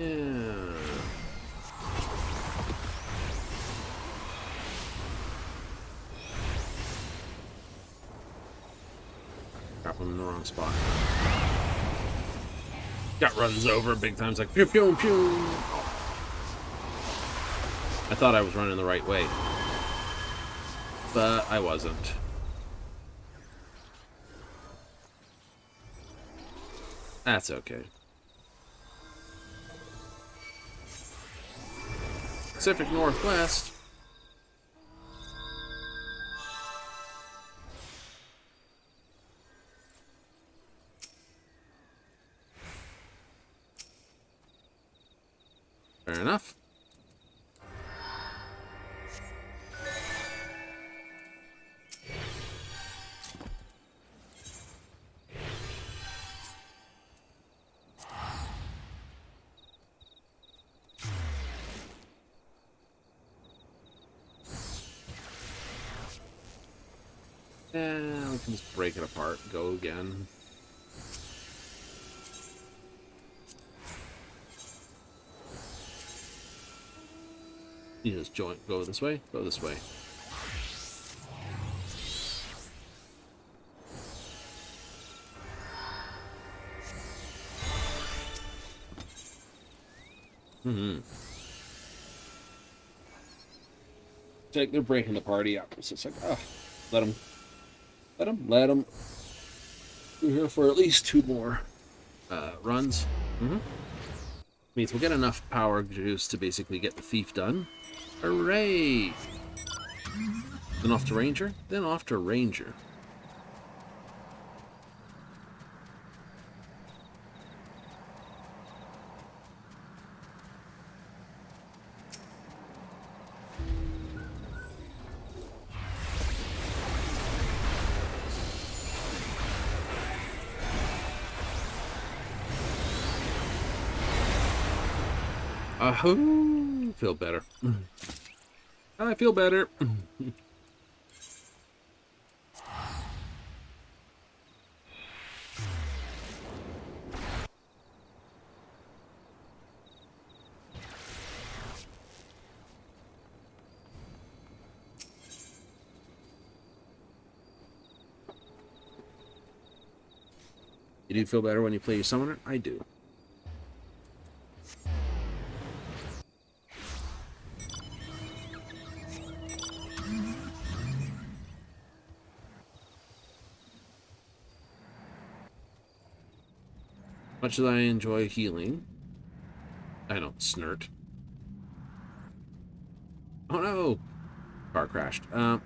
Yeah. Crap, I'm in the wrong spot. Got runs over big times like pew pew pew. Oh. I thought I was running the right way, but I wasn't. That's okay. Pacific Northwest. Fair enough. Yeah, we can just break it apart and go again. You just go this way, go this way. It's like they're breaking the party up. It's just like, oh, let them. We're here for at least 2 more runs. Means we'll get enough power juice to basically get the thief done. Hooray! Then off to Ranger. Then off to Ranger. Ahoo! Feel better. I feel better. You do feel better when you play your summoner? I do. Much as I enjoy healing, I don't snort. Oh no! Car crashed. No,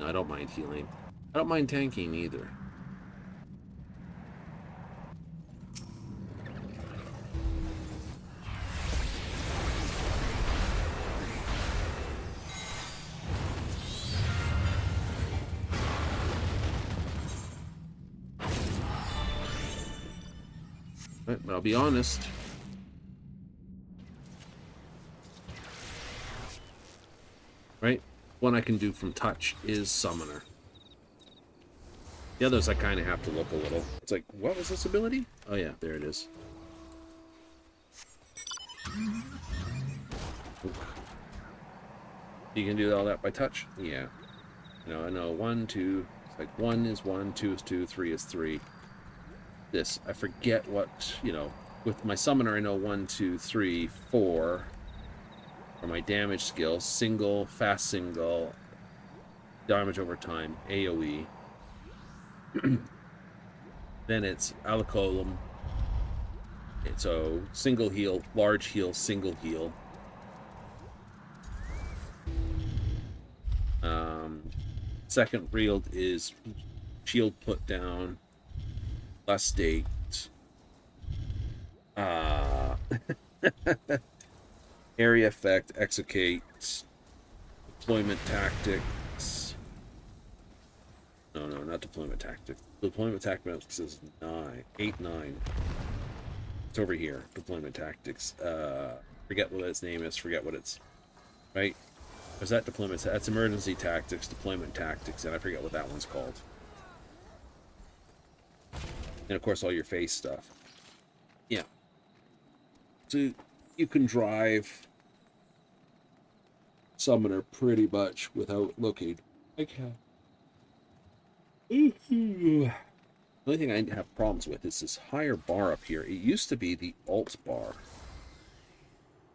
I don't mind healing. I don't mind tanking either. But I'll be honest. Right? One I can do from touch is Summoner. The others I kind of have to look a little. It's like, what was this ability? Oh yeah, there it is. You can do all that by touch? Yeah. You know, I know 1, 2, it's like 1 is 1, 2 is 2, 3 is 3. This, I forget what, you know, with my Summoner I know 1, 2, 3, 4 for my damage skill. Single, fast single, damage over time, AoE. Then it's Alacolum. So single heal, large heal, single heal. Second wield is shield put down, less state. Area effect, execute, deployment tactics. No, not deployment tactics. Deployment tactics is 9, 8, 9. It's over here. Deployment tactics. Forget what its name is. Forget what it's. Right? Is that deployment? That's emergency tactics, deployment tactics, and I forget what that one's called. And of course, all your face stuff. Yeah. So you can drive Summoner pretty much without looking. Okay. The only thing I have problems with is this higher bar up here. It used to be the alt bar.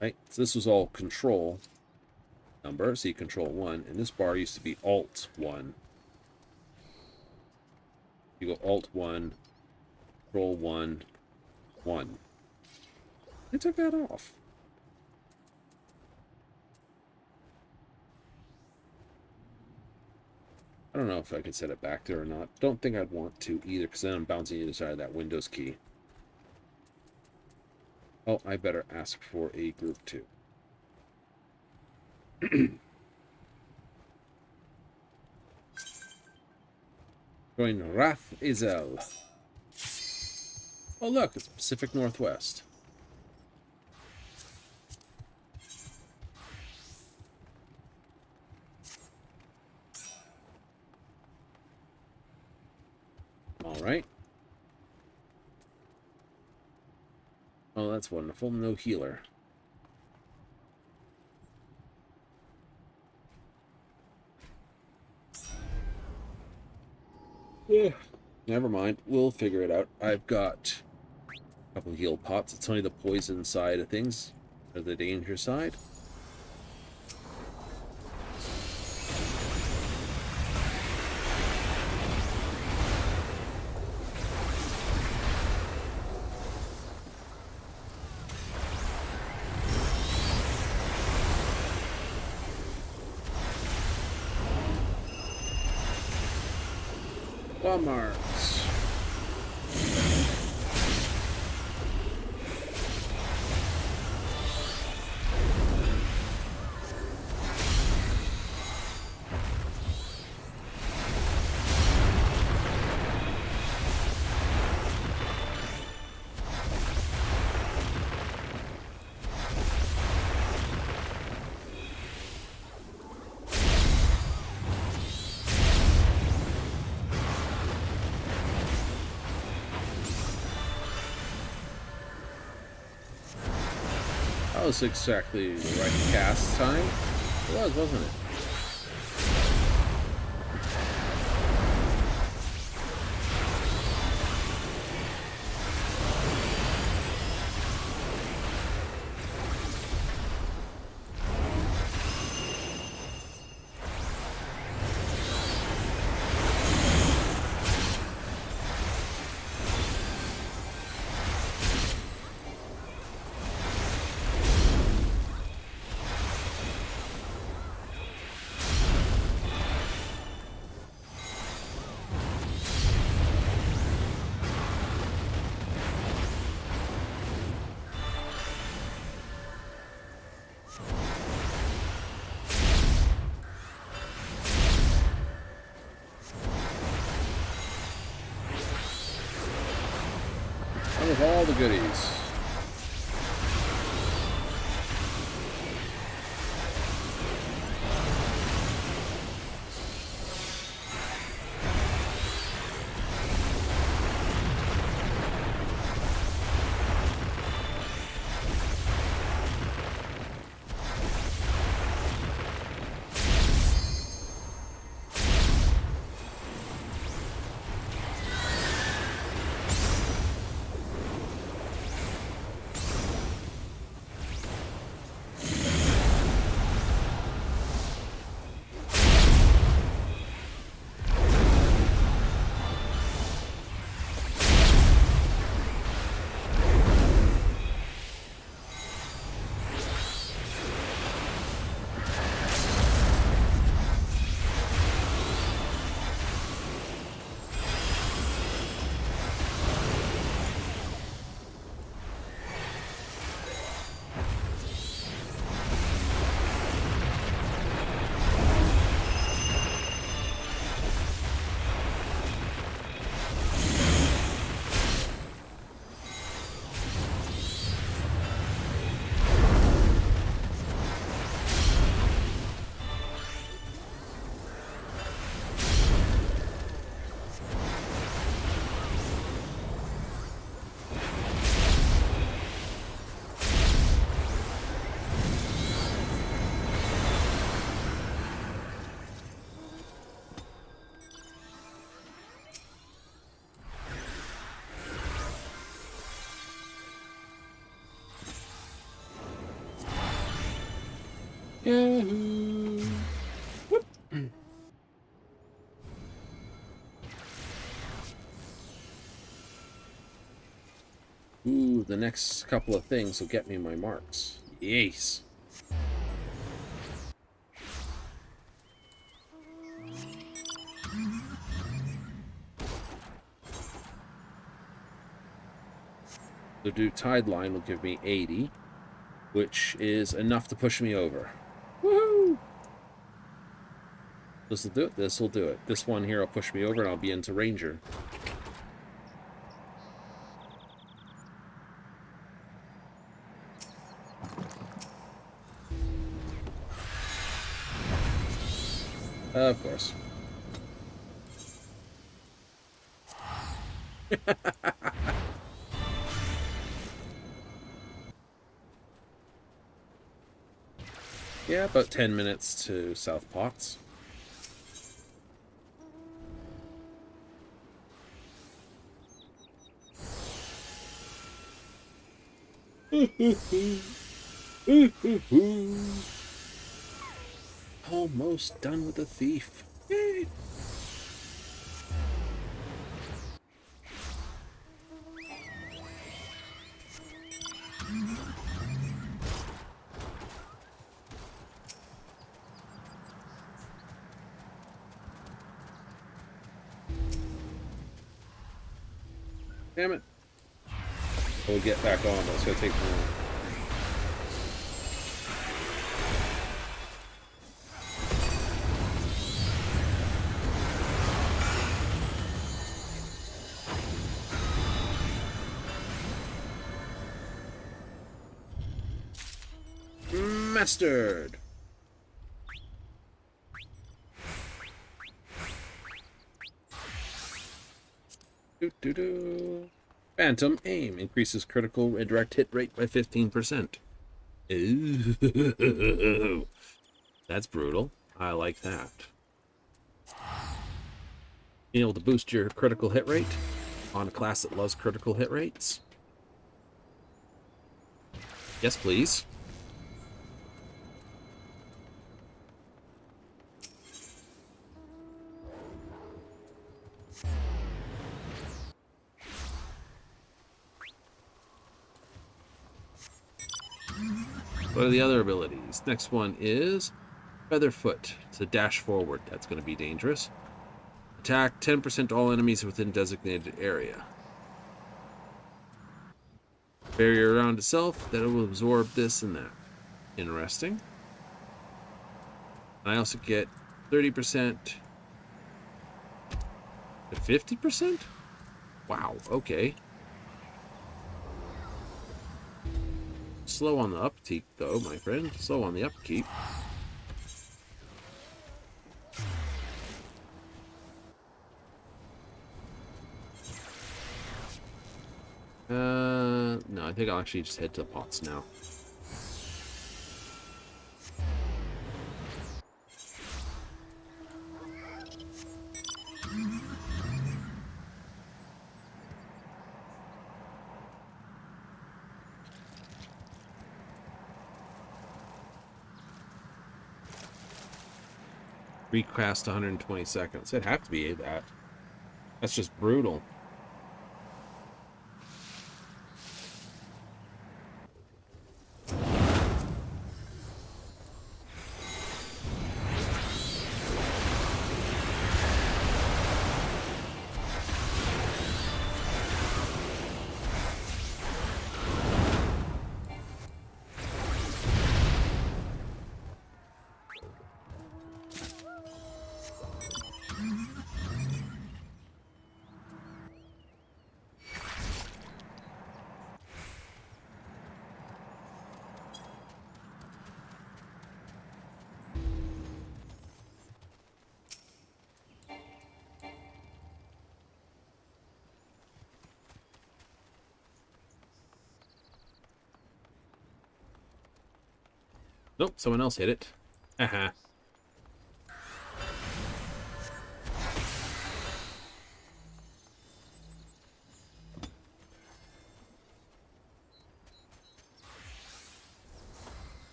Right? So this was all control number, so you control 1, and this bar used to be alt 1. You go alt 1, control 1, 1. I took that off. I don't know if I can set it back there or not. Don't think I'd want to either, because then I'm bouncing either side of that Windows key. Oh, I better ask for a group 2. Join Wrath Izel. Oh look, it's Pacific Northwest. Alright. Oh, that's wonderful. No healer. Yeah. Never mind. We'll figure it out. I've got a couple of heal pots. It's only the poison side of things, or the danger side. Marks. That was exactly the right cast time. It was, wasn't it? Come with all the goodies. Yahoo! Whoop. Ooh, the next couple of things will get me my marks. Yes. The do tide line will give me 80, which is enough to push me over. Woohoo! This will do it. This will do it. This one here will push me over and I'll be into Ranger. Of course. Yeah, about 10 minutes to South Potts. Almost done with the thief. Yay. Damn it. We'll get back on, but it's going to take long. Mastered. Doo-doo-doo. Phantom aim increases critical redirect hit rate by 15%. Ooh. That's brutal. I like that. Being able to boost your critical hit rate on a class that loves critical hit rates. Yes, please. What are the other abilities? Next one is Featherfoot. It's a dash forward. That's going to be dangerous. Attack 10% all enemies within designated area. Barrier around itself, that it will absorb this and that. Interesting. And I also get 30% to 50%? Wow, okay. slow on the upkeep, though, my friend. Slow on the upkeep. No, I think I'll actually just head to the pots now. Recast 120 seconds. It'd have to be that. That's just brutal. Nope, someone else hit it. Haha.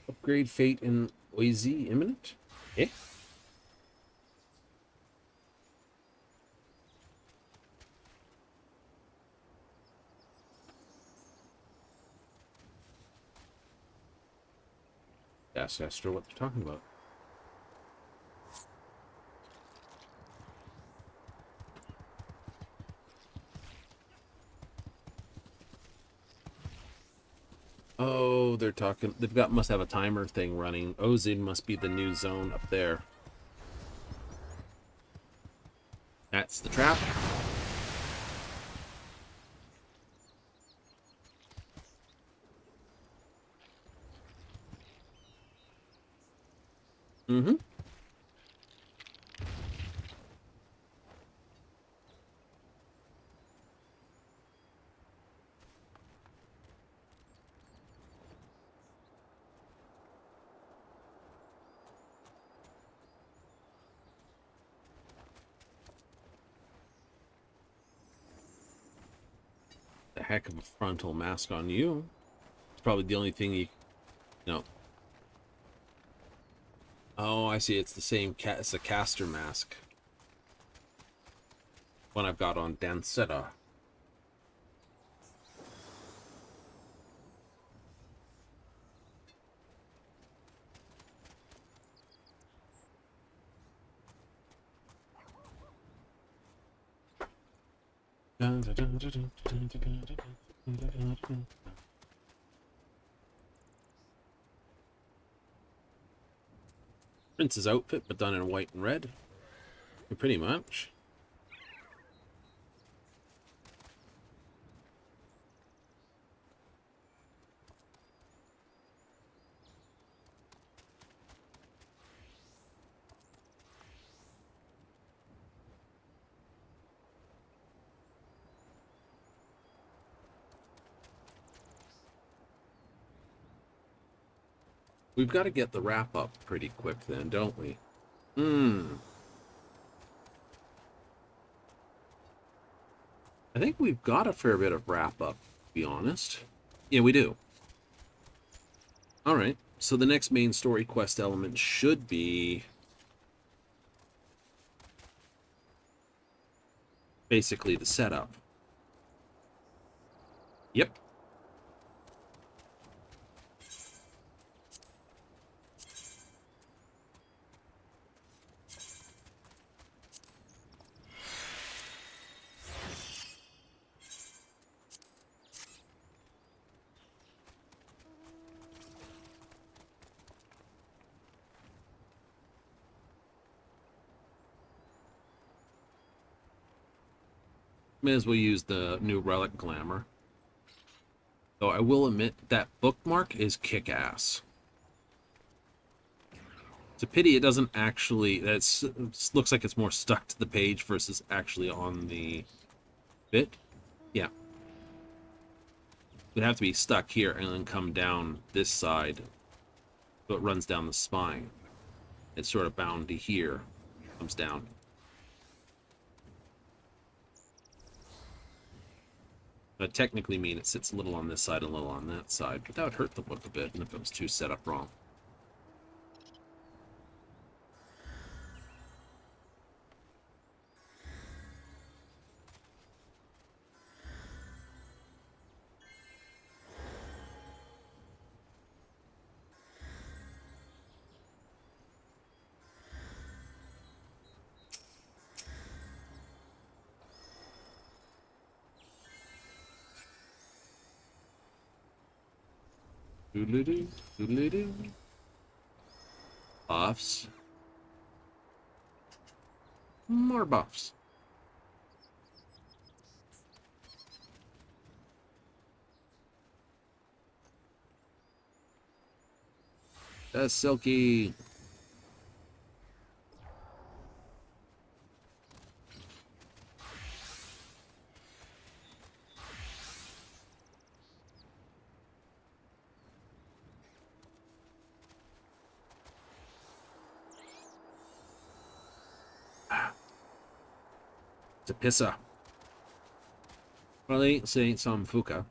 Upgrade fate in OZ imminent? Eh? Ask Esther what they're talking about. Oh, they're talking. They've got must have a timer thing running. Ozin must be the new zone up there. That's the trap. Mm-hmm. The heck of a frontal mask on you. It's probably the only thing you... No. Oh, I see. It's the same cat. It's a caster mask. One I've got on Dancetta. Prince's outfit, but done in white and red. Pretty much. We've got to get the wrap up pretty quick then, don't we? I think we've got a fair bit of wrap up, to be honest. Yeah, we do. Alright, so the next main story quest element should be... basically the setup. Yep. May as well use the new relic glamour. Though I will admit that bookmark is kick-ass. It's a pity it doesn't actually... It looks like it's more stuck to the page versus actually on the bit. Yeah. It would have to be stuck here and then come down this side. So it runs down the spine. It's sort of bound to here. Comes down. That technically mean it sits a little on this side and a little on that side, but that would hurt the book a bit if it was too set up wrong. Doodly-doo, doodly-doo. Buffs. More buffs. That's silky. It's a pisser. Well, they ain't saying some fuka.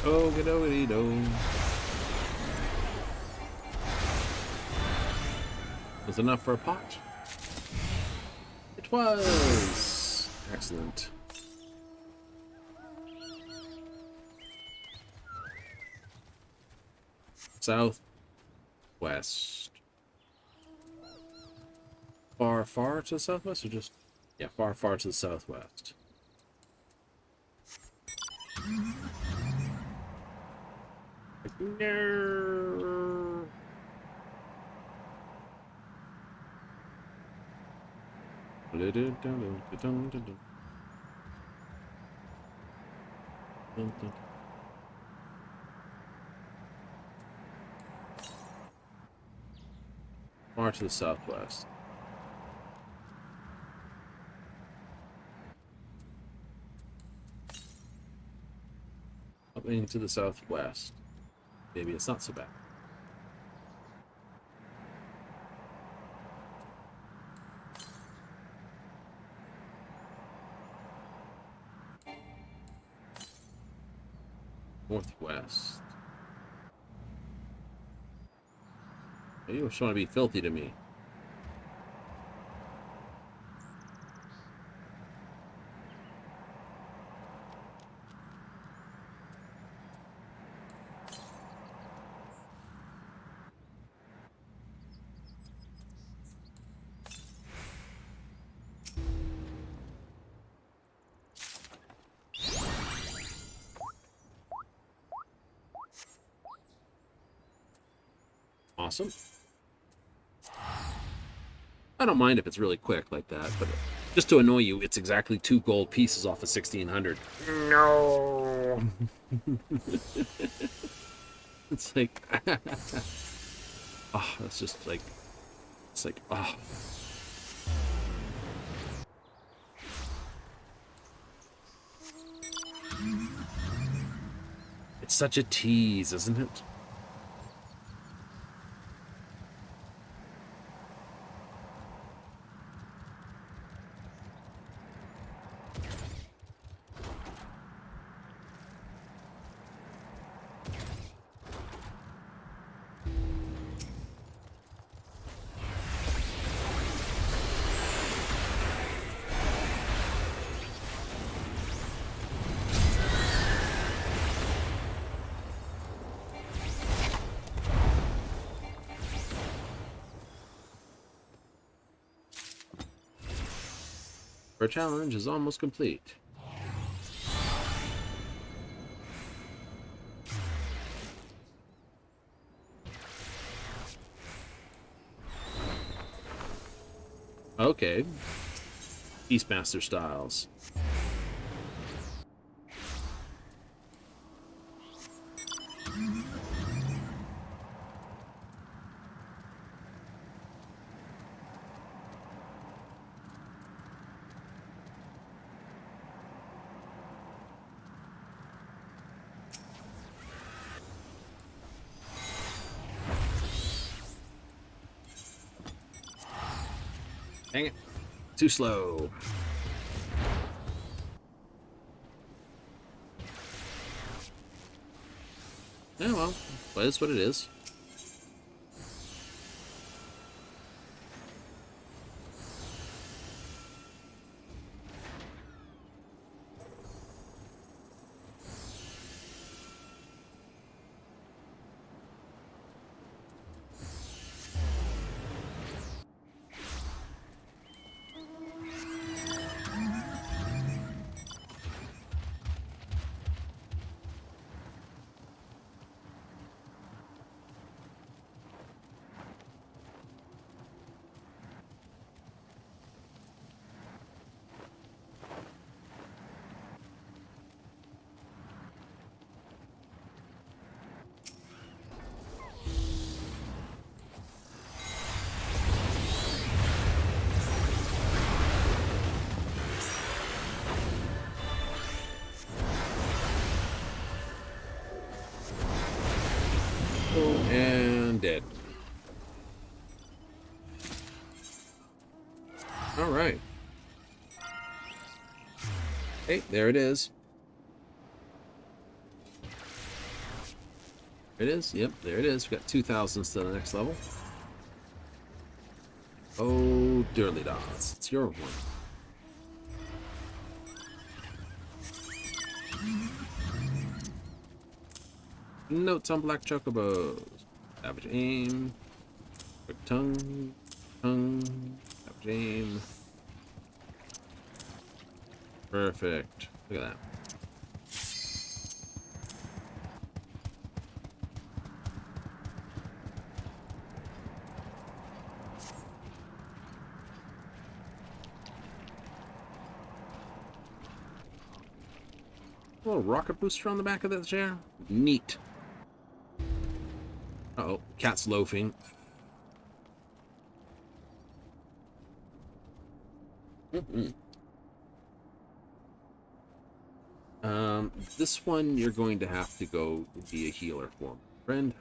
Oh, do. Was enough for a pot? It was! Excellent. South, west. Far, far to the southwest, or just... Yeah, far, far to the southwest. No. Far to the southwest. Up into the southwest. Maybe it's not so bad. Northwest. You just want to be filthy to me. Awesome. I don't mind if it's really quick like that, but just to annoy you, it's exactly 2 gold pieces off of 1600. No. It's like, oh, that's just like, it's like, oh. It's such a tease, isn't it? Our challenge is almost complete. Okay. Beastmaster styles. Dang it. Too slow. Oh well, but it's what it is. And dead. All right. Hey, there it is. There it is. Yep, there it is. We got 2,000 to the next level. Oh, dearly dots. It's your one. Notes on black chocobos. Savage aim. Quick tongue. Savage aim. Perfect. Look at that. A little rocket booster on the back of that chair. Neat. Uh-oh, cat's loafing. This one you're going to have to go be a healer for, friend.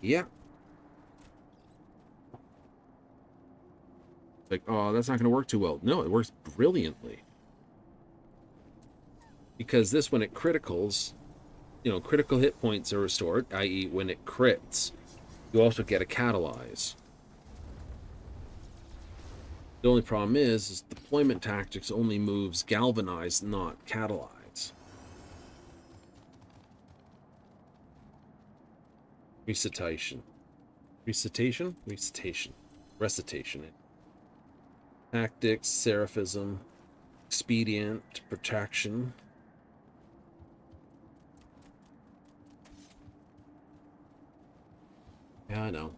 Yeah. Like, oh, that's not going to work too well. No, it works brilliantly. Because this, when it criticals, you know, critical hit points are restored, i.e. when it crits, you also get a catalyze. The only problem is deployment tactics only moves galvanize, not catalyze. Recitation. Recitation? Recitation. Recitation. Tactics, Seraphism, Expedient, Protection. Yeah, I know.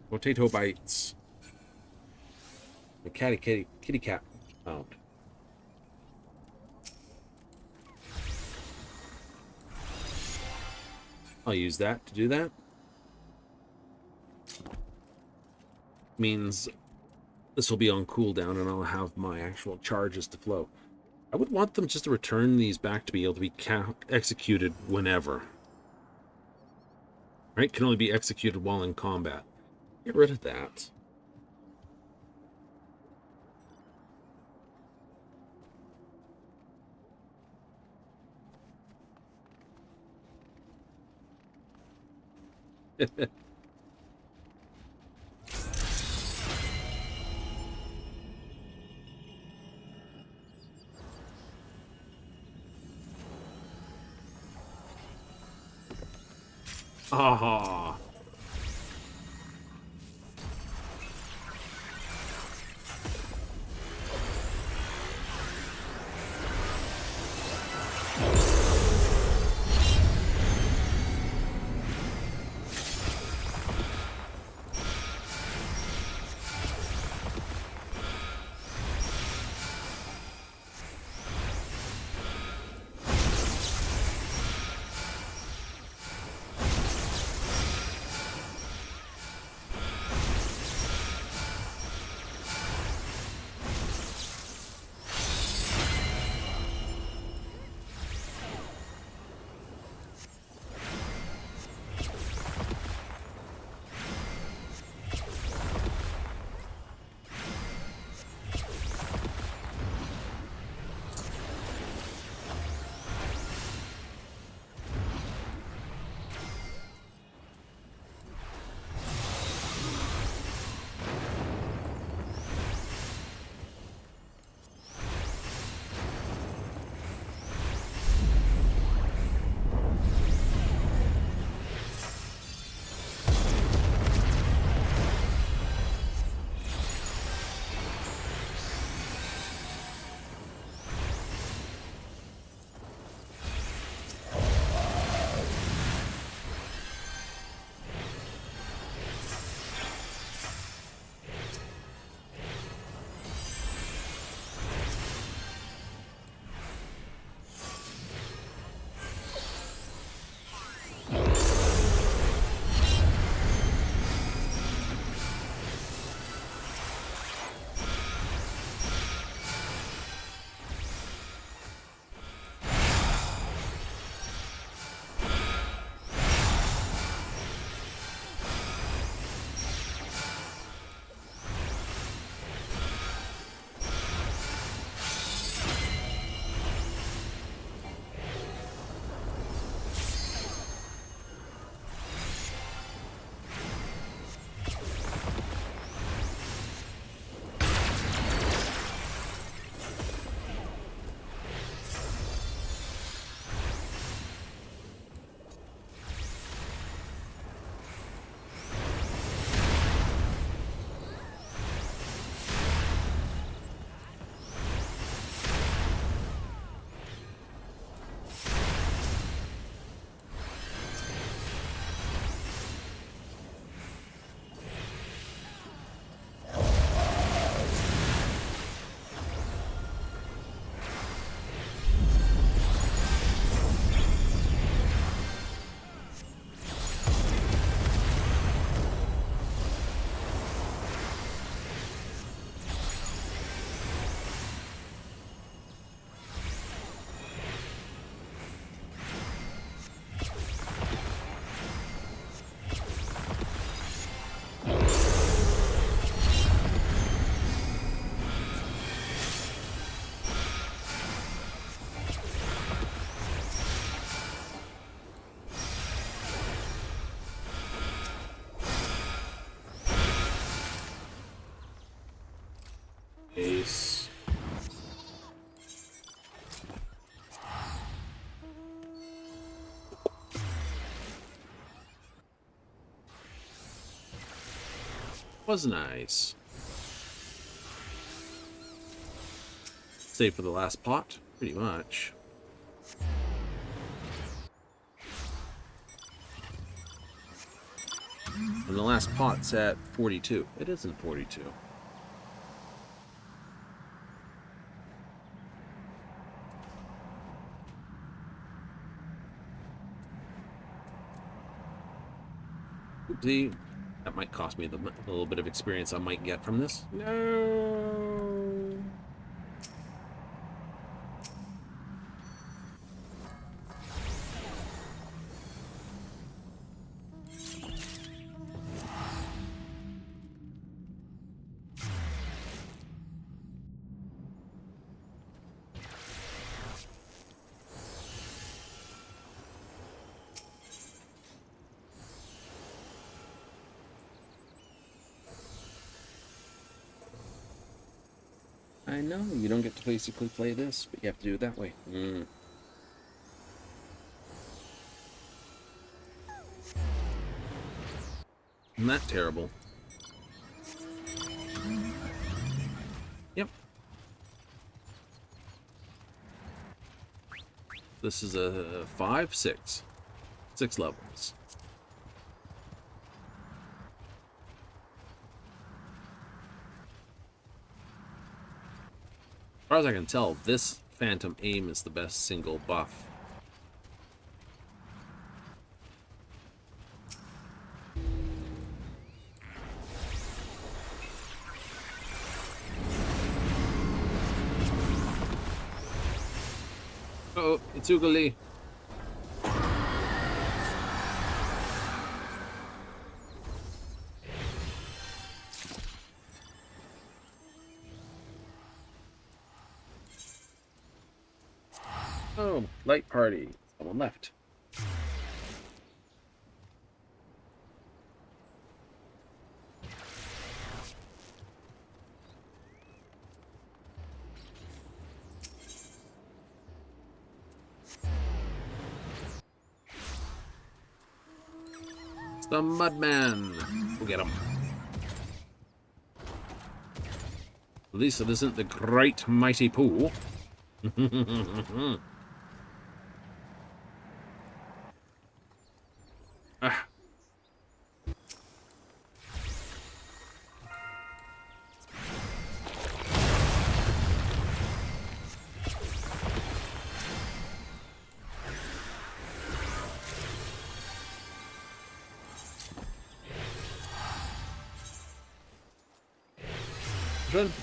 Potato bites. The kitty cat found. I'll use that to do that. Means this will be on cooldown and I'll have my actual charges to flow. I would want them just to return these back to be able to be executed whenever. Right? Can only be executed while in combat. Get rid of that. Aha! was nice. Save for the last pot, pretty much. And the last pot's at 42. It isn't 42. Oopsie. That might cost me the little bit of experience I might get from this. No. I know, you don't get to basically play this, but you have to do it that way. Isn't that terrible? Yep. This is a 5, 6. 6 levels. As far as I can tell, this Phantom Aim is the best single buff. Uh-oh, it's Ugly. Oh, light party. Someone left. It's the Mudman. We'll get him. At least it isn't the Great Mighty Pool. Ah.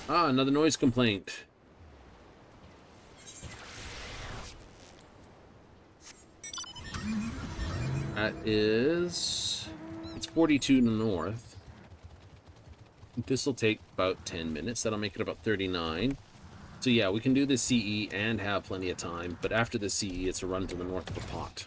Ah, another noise complaint. That is... It's 42 to the north. This will take about 10 minutes. That'll make it about 39. So yeah, we can do the CE and have plenty of time. But after the CE, it's a run to the north of the pot.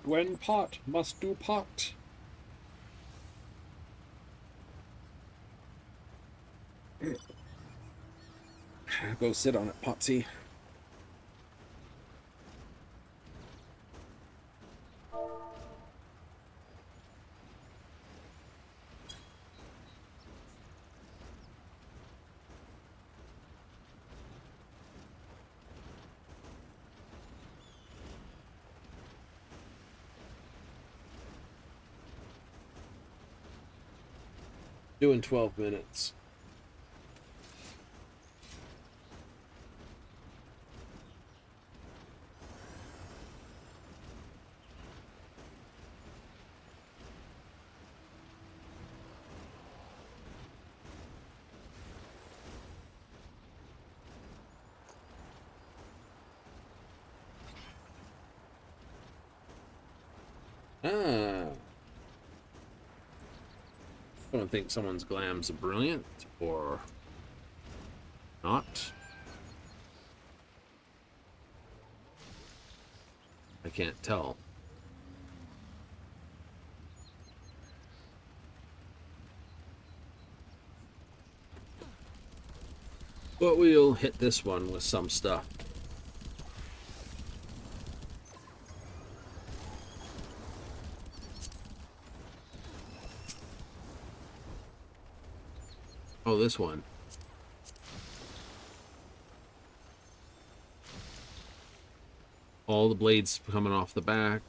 When pot, must do pot. Go sit on it, Potsy. Doing 12 minutes. Ah. I don't think someone's glam's brilliant or not. I can't tell. But we'll hit this one with some stuff. Oh, this one. All the blades coming off the back.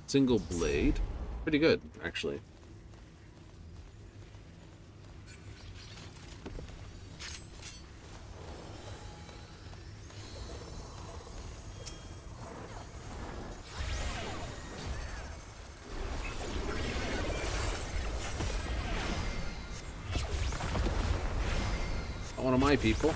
Single blade. Pretty good, actually. One of my people.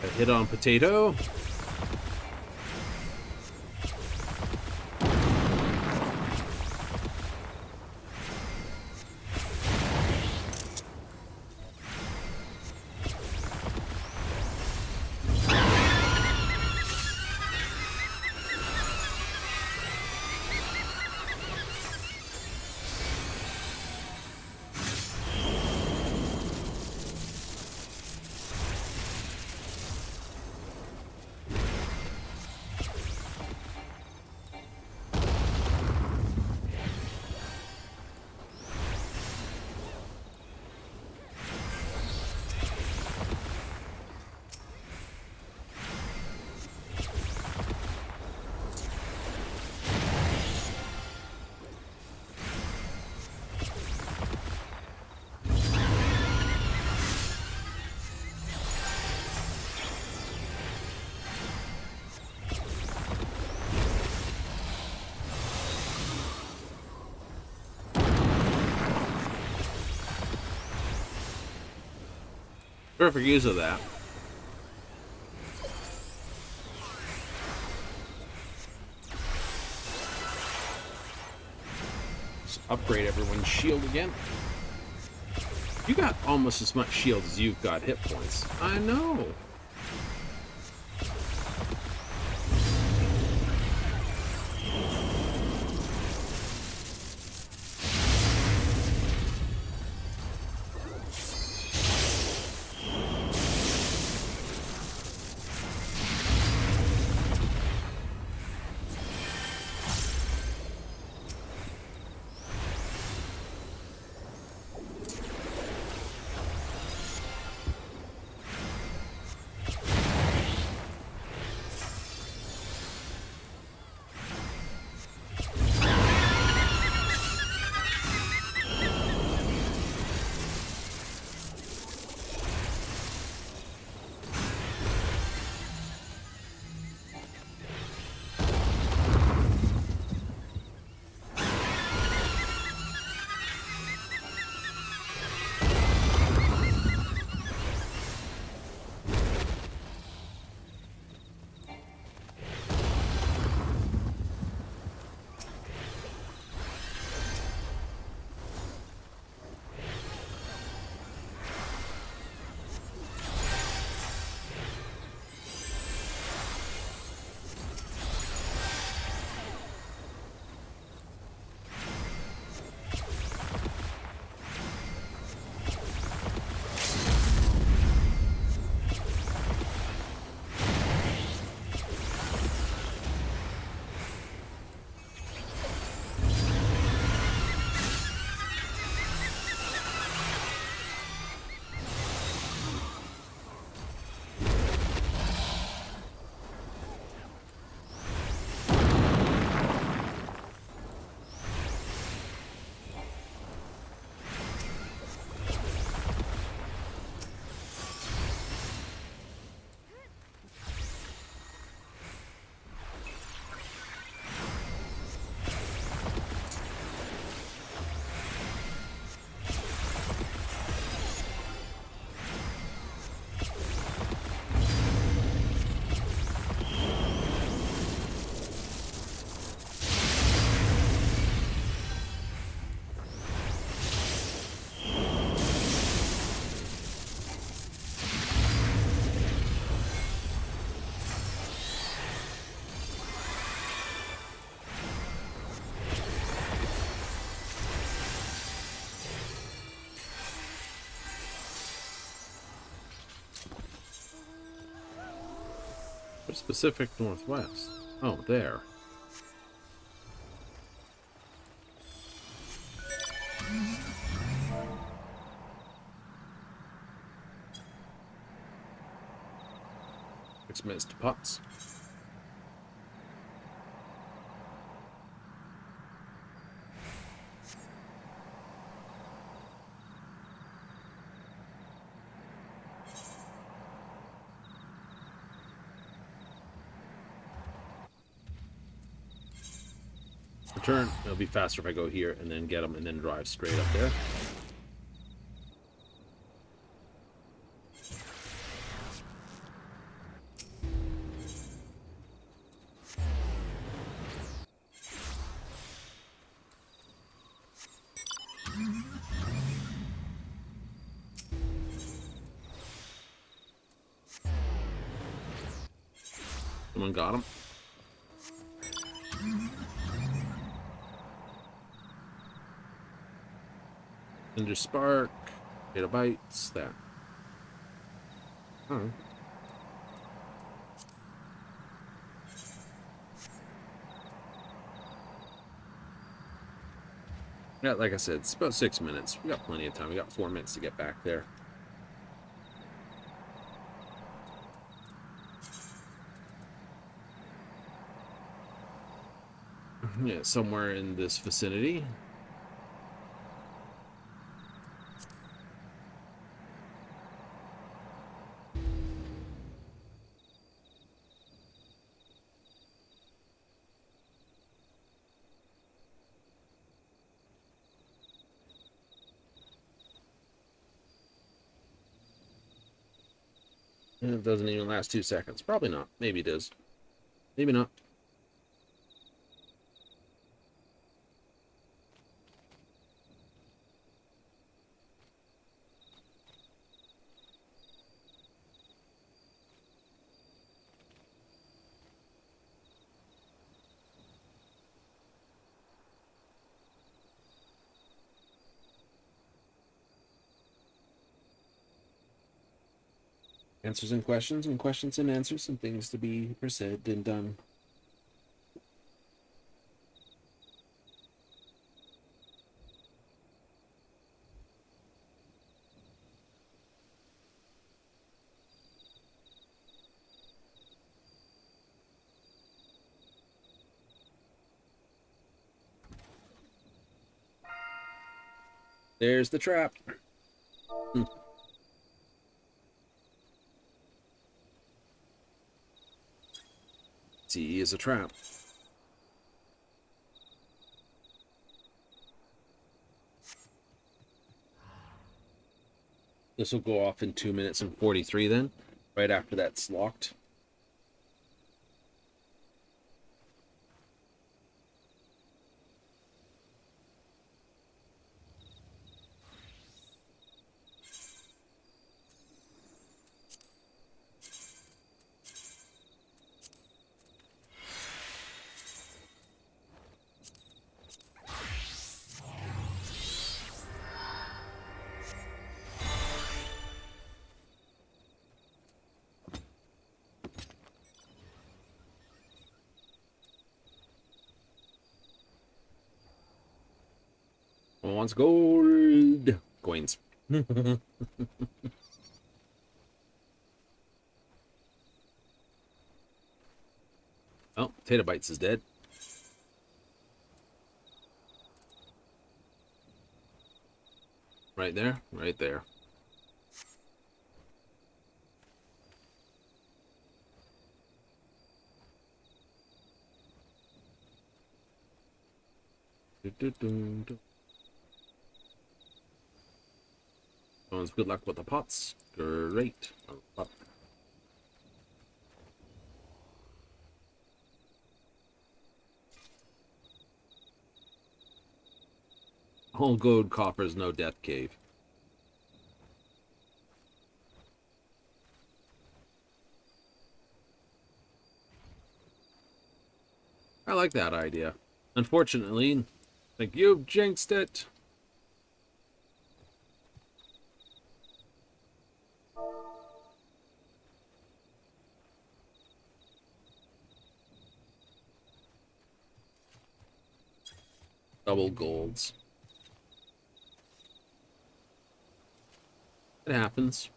A hit on potato. Perfect use of that. Let's upgrade everyone's shield again. You got almost as much shield as you've got hit points. I know. Pacific Northwest. Oh, there. Minutes to pots. Return. It'll be faster if I go here and then get them and then drive straight up there. Someone got him. Cinder Spark. Potato Bites. That. Oh. Yeah, like I said, it's about 6 minutes. We got plenty of time. We got 4 minutes to get back there. Yeah, somewhere in this vicinity. And it doesn't even last 2 seconds. Probably not. Maybe it does. Maybe not. Answers and questions and answers and things to be said and done. There's the trap. C is a trap. This will go off in 2 minutes and 43 then, right after that's locked. One wants gold coins. Oh, Potato Bites is dead. Right there, right there. Good luck with the pots. Great. All gold, coppers, no death cave. I like that idea. Unfortunately, I think you've jinxed it. Double golds. It happens.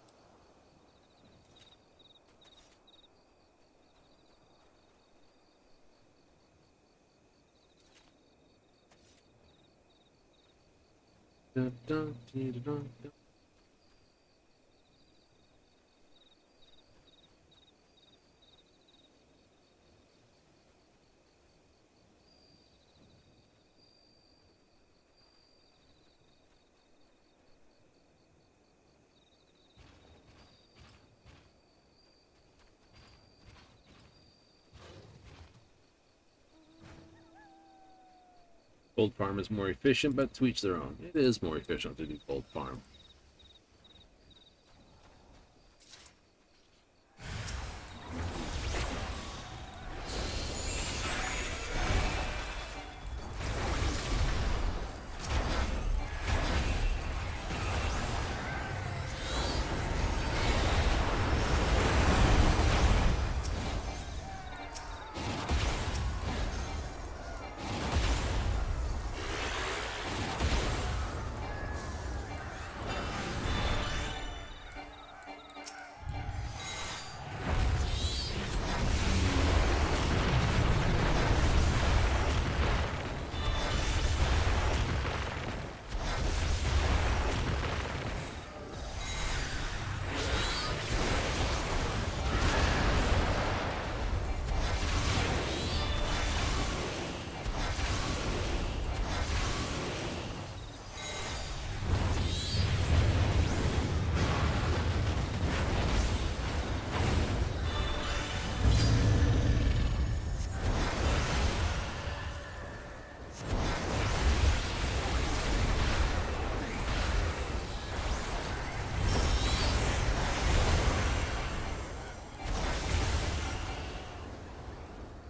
Dun, dun, dun, dun, dun. Gold farm is more efficient, but to each their own. It is more efficient to do gold farm.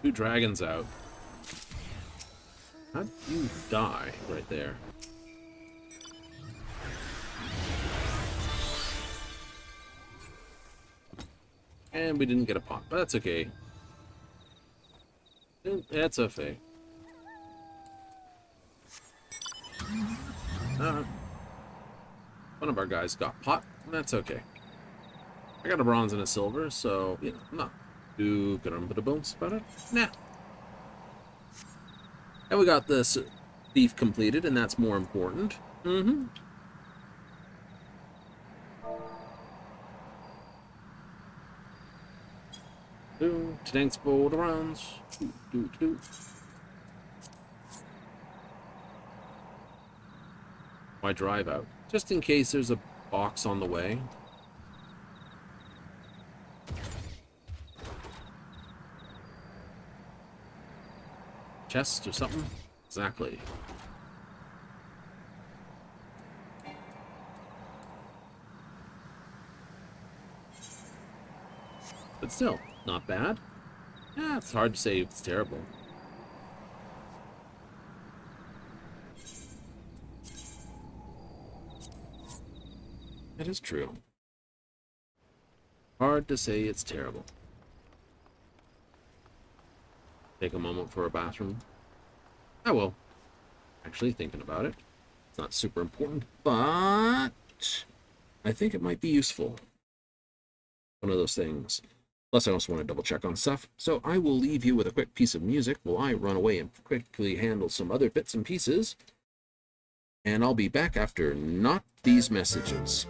Two dragons out. How'd you die right there? And we didn't get a pot, but that's okay. That's okay. One of our guys got pot, and that's okay. I got a bronze and a silver, so, you know, I'm not too grumpy about it. Nah. And we got this thief completed, and that's more important. Mm-hmm. Tanks bold rounds. Why drive out? Just in case there's a box on the way. Chest or something? Exactly. But still, not bad. Yeah, it's hard to say it's terrible. That is true. Hard to say it's terrible. Take a moment for a bathroom. I will. Actually, thinking about it. It's not super important, but I think it might be useful. One of those things. Plus, I also want to double check on stuff. So I will leave you with a quick piece of music while I run away and quickly handle some other bits and pieces. And I'll be back after not these messages.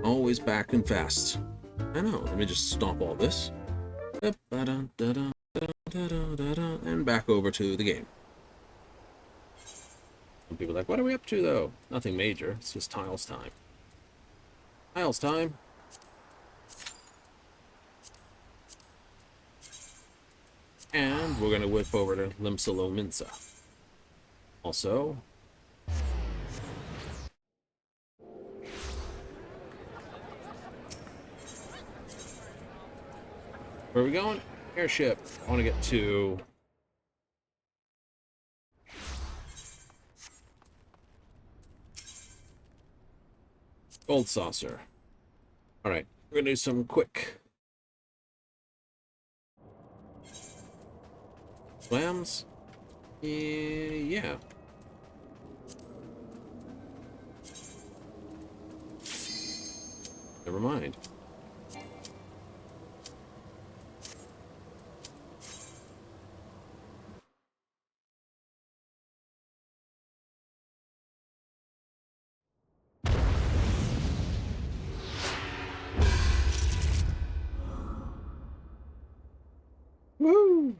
Always back and fast. I know. Let me just stomp all this. And back over to the game. Some people are like, what are we up to, though? Nothing major. It's just tiles time. Tiles time. And we're going to whip over to Limsa. Also, where are we going? Airship. I want to get to... Gold Saucer. Alright, we're going to do some quick... slams? Yeah. Never mind. Woo!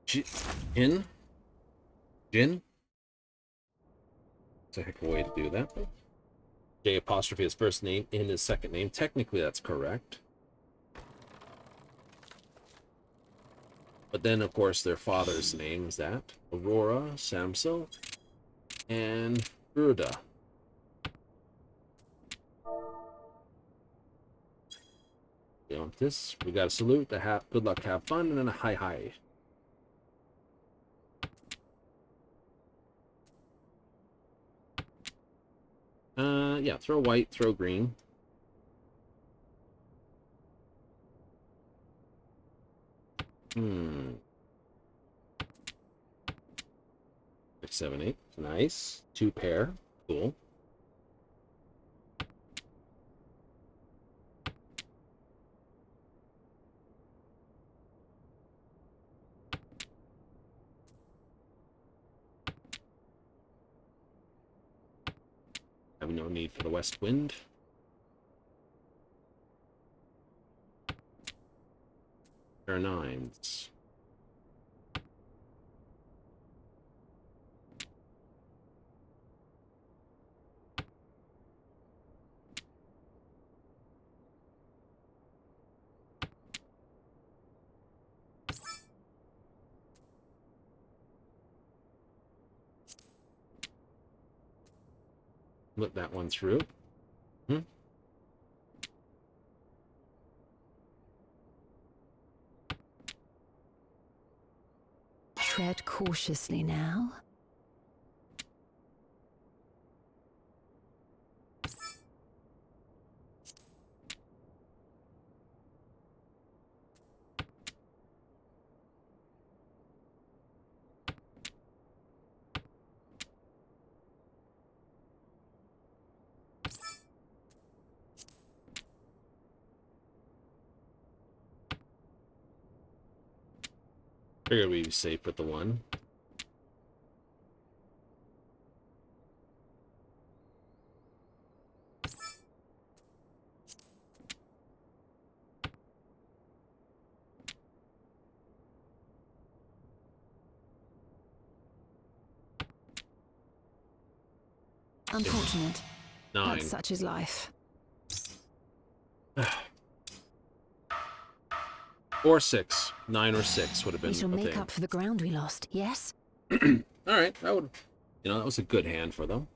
Jin? It's a heck of a way to do that. J apostrophe his first name, in his second name. Technically, that's correct. But then, of course, their father's name is that. Aurora, Samso, and Urda. Beyond this, we got a salute, a good luck, have fun, and then a hi. Yeah, throw white, throw green. Hmm. 6, 7, 8. Nice. 2 pair. Cool. Have no need for the west wind. Pair of 9s. Look that one through. Tread cautiously now. Figured we'd be safe with the 1. Unfortunate. 9. But such is life. Or 6. 9 or 6 would have been We shall a make thing. up for the ground we lost, yes? Alright, that would... that was a good hand for them.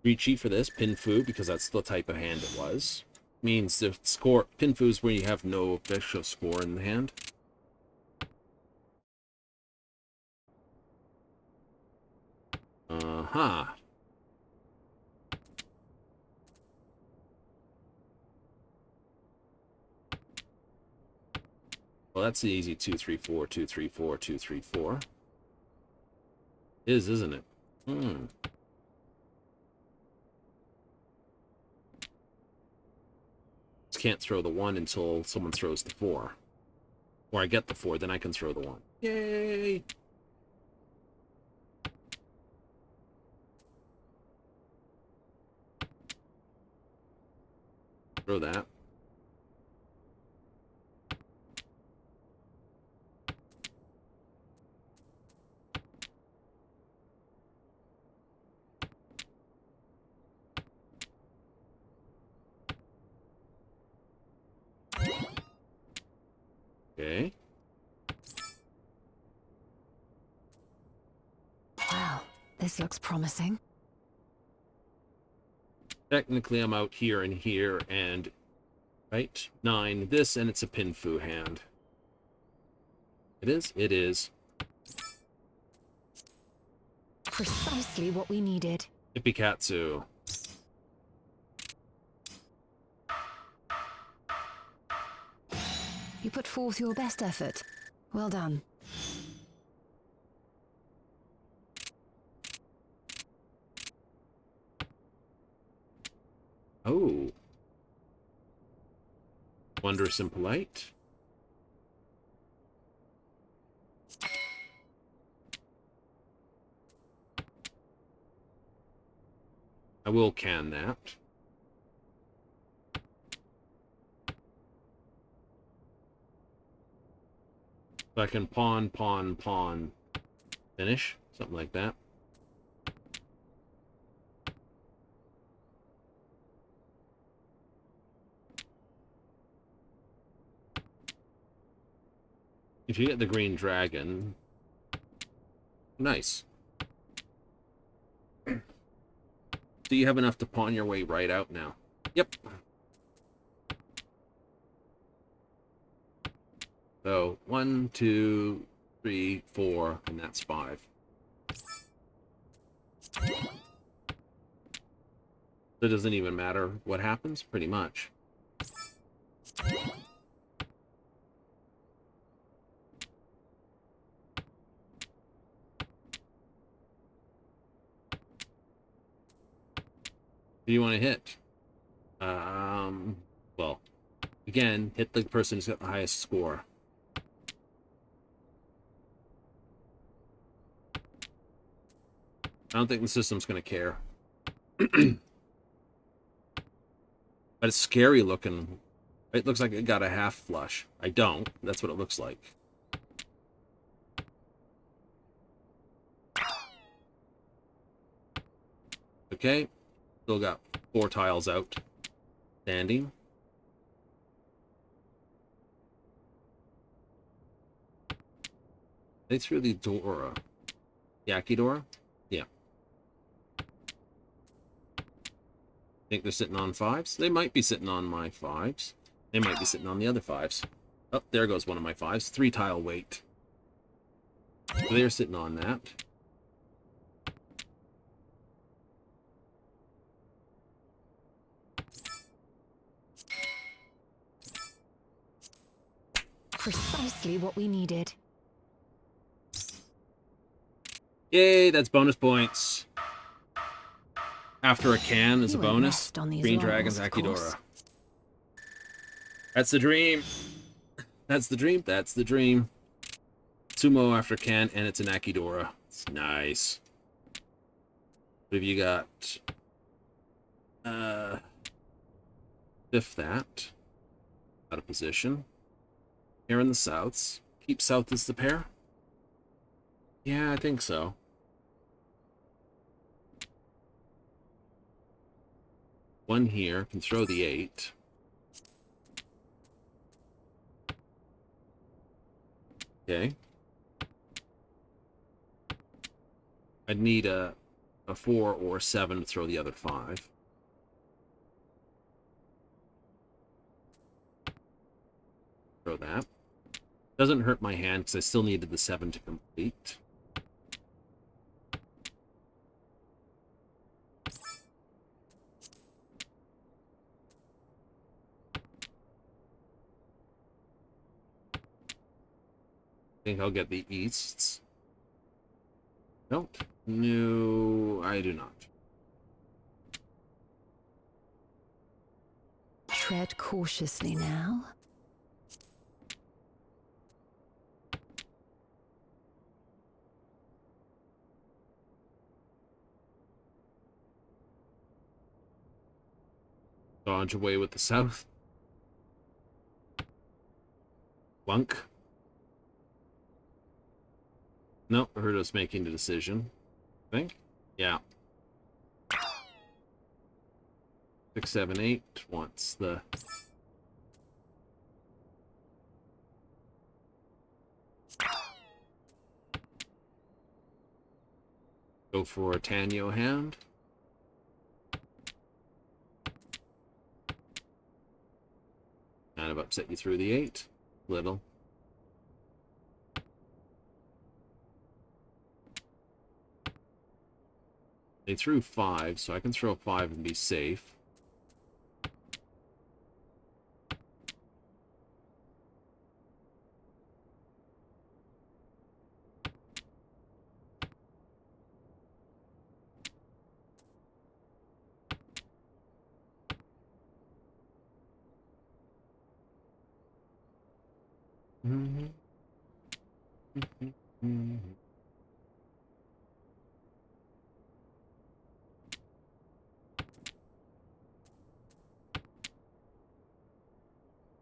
Recheat for this. Pinfu, because that's the type of hand it was. Means the score... Pinfu is where you have no official score in the hand. Well, that's the easy 2, 3, 4, 2, 3, 4, 2, 3, 4. Isn't it? Just can't throw the 1 until someone throws the 4. Or I get the 4, then I can throw the 1. Yay! Throw that. Okay. Wow, this looks promising. Technically, I'm out here and here, and right 9 this, and it's a Pinfu hand. It is. It is. Precisely what we needed. Ippikatsu. You put forth your best effort. Well done. Oh. Wondrous and polite. I will can that. So I can pawn, pawn, pawn, finish. Something like that. If you get the green dragon, nice. So you have enough to pawn your way right out now. Yep. So 1, 2, 3, 4, and that's 5. So it doesn't even matter what happens, pretty much. Who do you want to hit? Well, again, hit the person who's got the highest score. I don't think the system's going to care. But it's scary looking. It looks like it got a half flush. I don't. That's what it looks like. Okay. Still got 4 tiles out. Standing. They threw the Dora. Yakidora? Yeah. Think they're sitting on 5s? They might be sitting on my 5s. They might be sitting on the other 5s. Oh, there goes one of my 5s. 3 tile weight. So they're sitting on that. Precisely what we needed. Yay, that's bonus points. After a can is a You won't bonus. rest on these Green laurels, Dragons, of course. Akidora. That's the dream. That's the dream. That's the dream. Sumo after can, and it's an Akidora. It's nice. What have you got? Fifth that. Out of position. Here in the Souths. Keep South as the pair? Yeah, I think so. One here. Can throw the 8. Okay. I'd need a 4 or a 7 to throw the other 5. Throw that. Doesn't hurt my hand because I still needed the 7 to complete. I think I'll get the Easts. Don't. No, I do not. Tread cautiously now. Dodge away with the south. Lunk. Nope, I heard us making the decision. I think? Yeah. 6, 7, 8 wants the... Go for a Tanyo hand. Kind of upset you through the 8. Little. They threw 5, so I can throw 5 and be safe.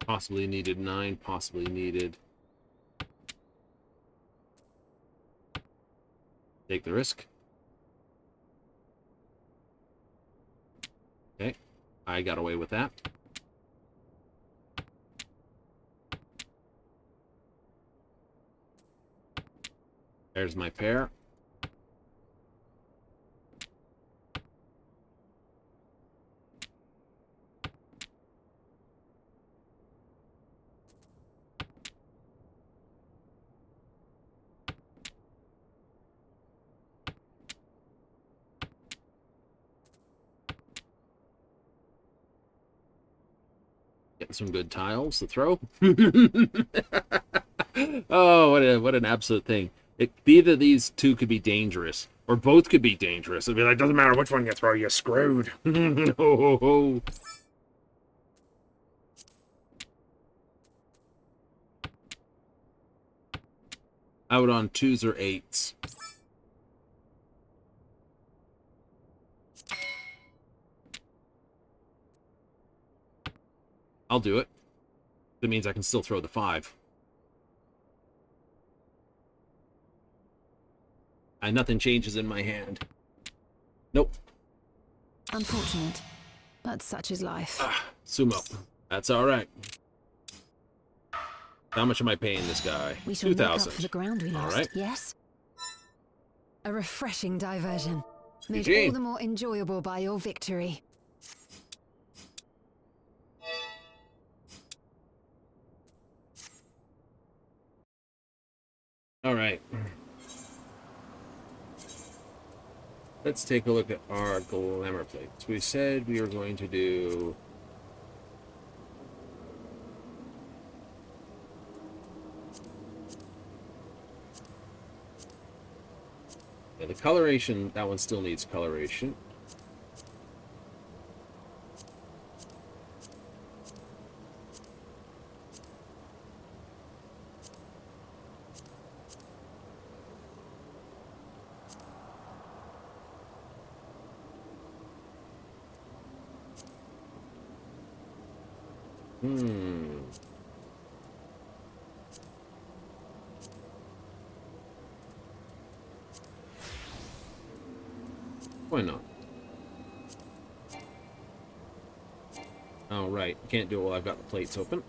Possibly needed 9, possibly needed... Take the risk. Okay, I got away with that. There's my pair. Getting some good tiles to throw. Oh, what an absolute thing. Either of these two could be dangerous, or both could be dangerous. It'd be like, doesn't matter which one you throw, you're screwed. Oh. Out on 2s or 8s. I'll do it. That means I can still throw the 5. And nothing changes in my hand. Nope. Unfortunate, but such is life. Sumo. That's all right. How much am I paying this guy? We shall make up 2,000. for the ground we lost, right. yes? A refreshing diversion, made GG. all the more enjoyable by your victory. All right. Let's take a look at our glamour plates. We said we were going to do... Yeah, the coloration, that one still needs coloration. Why not? Oh, right. Can't do it while I've got the plates open.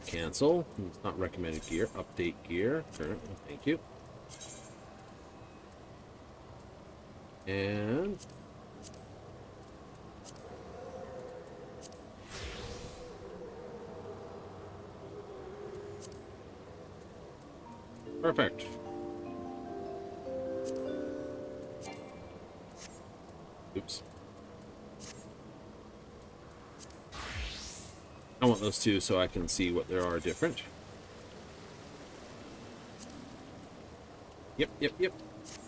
Cancel. It's not recommended gear. Update gear. Currently. Thank you. And... Perfect. Oops. I want those two so I can see what there are different. Yep.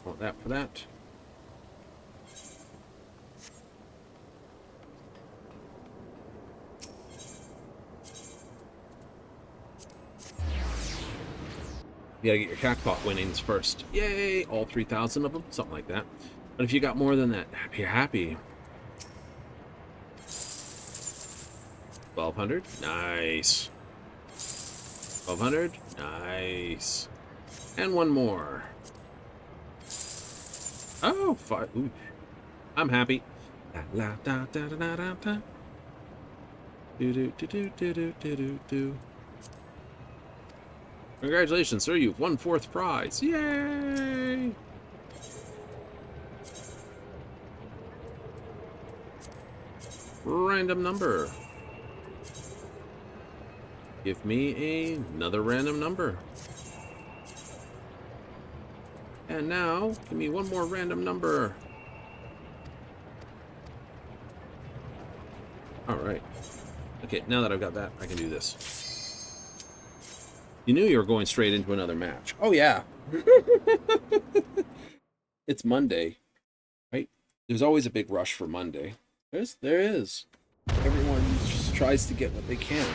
Want that for that. You gotta get your jackpot winnings first. Yay! All 3,000 of them? Something like that. But if you got more than that, happy, happy. 1200, nice. 1200, nice. And one more. Oh, five. Ooh. I'm happy. La, da, da, da, da, da, da. Do, do, do, do, do, do, do, do, do. Congratulations, sir. You've won 4th prize. Yay! Random number. Give me another random number. And now, give me one more random number. Alright. Okay, now that I've got that, I can do this. You knew you were going straight into another match. Oh, yeah. It's Monday, right? There's always a big rush for Monday. There is. Everyone just tries to get what they can.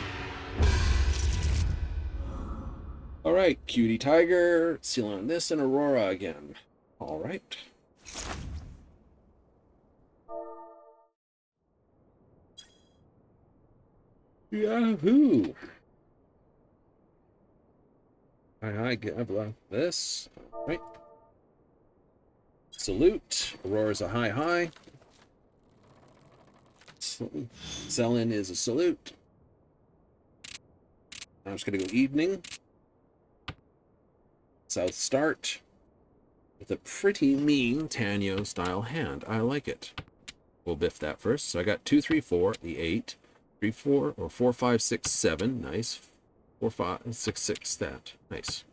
Alright, Cutie Tiger, seal on this, and Aurora again. Alright. Yahoo! Hi, get this. Alright. Salute. Aurora's a hi. Sell-in is a salute. I'm just going to go evening. South start. With a pretty mean Tanyo style hand. I like it. We'll biff that first. So I got 2, 3, 4, the 8, 3, 4, or 4, 5, 6, 7. Nice. 4, 5, 6, 6, that. Nice.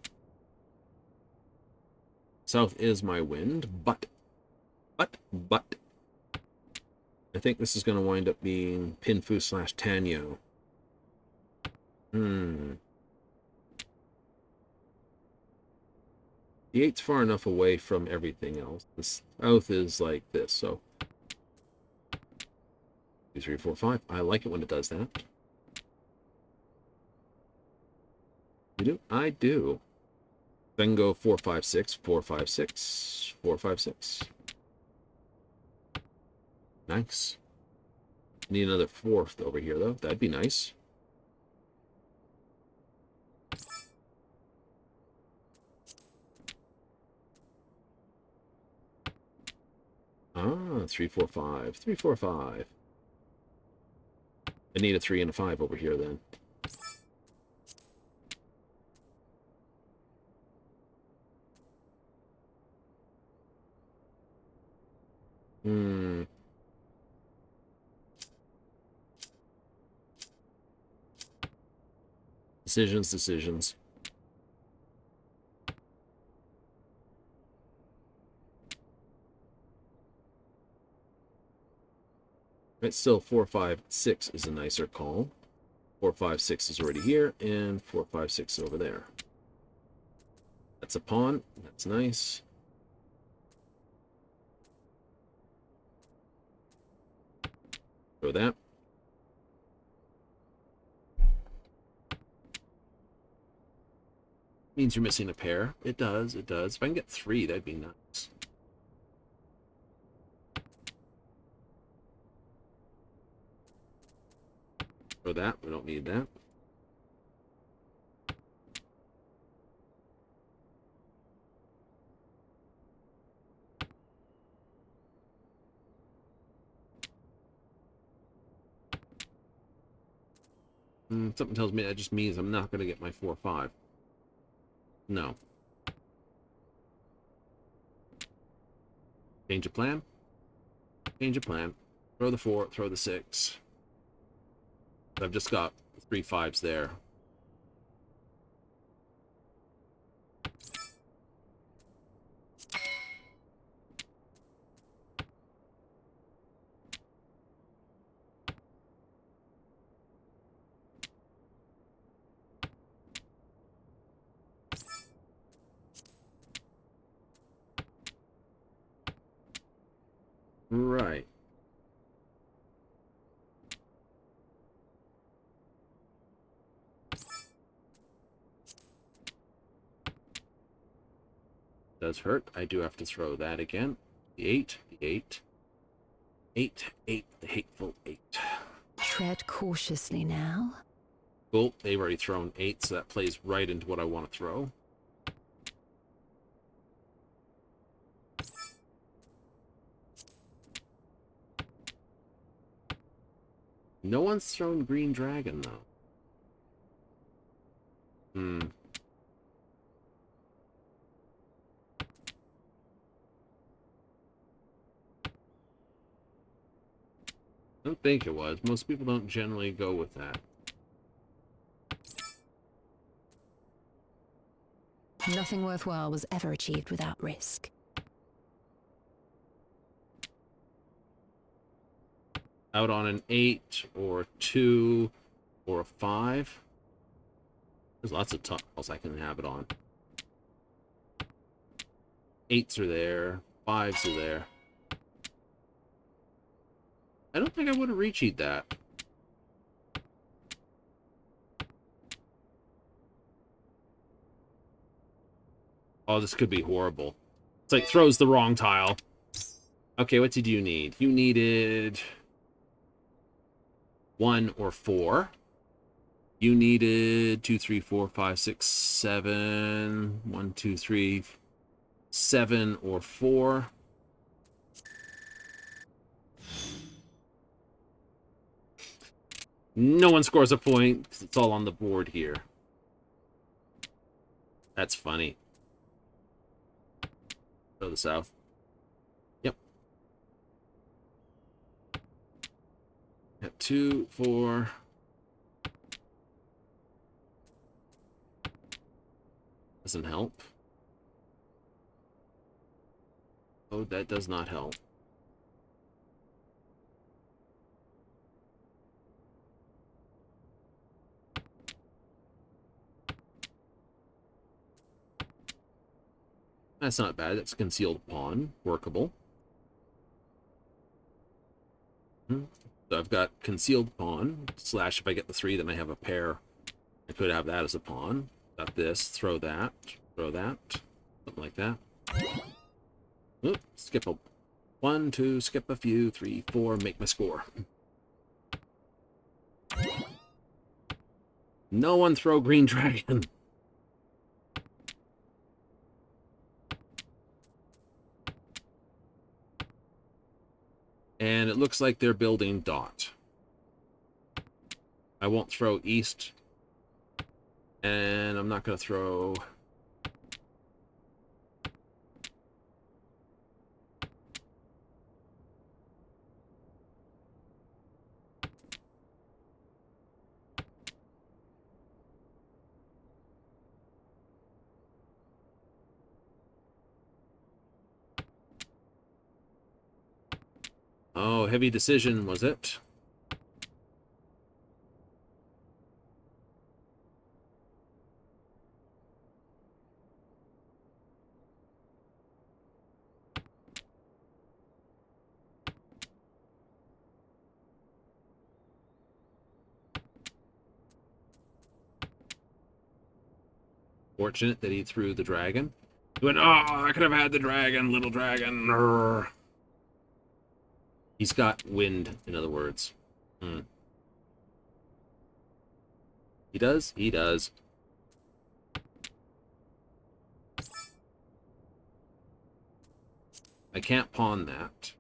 South is my wind, but. I think this is going to wind up being Pinfu / Tanyo. The 8's far enough away from everything else. The south is like this, so 2, 3, 4, 5. I like it when it does that. You do? I do. Then go 4, 5, 6, 4, 5, 6, 4, 5, 6. Nice. Need another 4th over here, though. That'd be nice. Ah, 3, 4, 5. 3, 4, 5. I need a 3 and a 5 over here, then. Decisions. Right, still 4, 5, 6 is a nicer call. 4, 5, 6 is already here, and 4, 5, 6 over there. That's a pawn. That's nice. Throw that. Means you're missing a pair. It does. If I can get 3, that'd be nice. Throw that. We don't need that. Something tells me that just means I'm not going to get my 4, 5. No. Change of plan. Throw the 4, throw the 6. I've just got 3 5s there. Right. Does hurt. I do have to throw that again. The 8, the 8. 8, 8, the hateful 8. Tread cautiously now. Cool, they've already thrown 8, so that plays right into what I want to throw. No one's thrown Green Dragon, though. I don't think it was. Most people don't generally go with that. Nothing worthwhile was ever achieved without risk. Out on an 8 or a 2 or a 5. There's lots of tiles I can have it on. 8s are there. 5s are there. I don't think I would have reached that. Oh, this could be horrible. It's like throws the wrong tile. Okay, what did you need? You needed 1 or 4. You needed 2, 3, 4, 5, 6, 7. 1, 2, 3, 7 or 4. No one scores a point because it's all on the board here. That's funny. Go to the south. Yep. Got 2, 4. Doesn't help. Oh, that does not help. That's not bad. That's a concealed pawn. Workable. So I've got concealed pawn. Slash, if I get the 3, then I have a pair. I could have that as a pawn. Got this. Throw that. Throw that. Something like that. Oop, skip a 1, 2, skip a few, 3, 4, make my score. No one throw Green Dragon. And it looks like they're building dot. I won't throw east. And I'm not going to throw... Oh, heavy decision, was it? Fortunate that he threw the dragon. He went, oh, I could have had the dragon, little dragon. Urgh. He's got wind, in other words. He does? He does. I can't pawn that.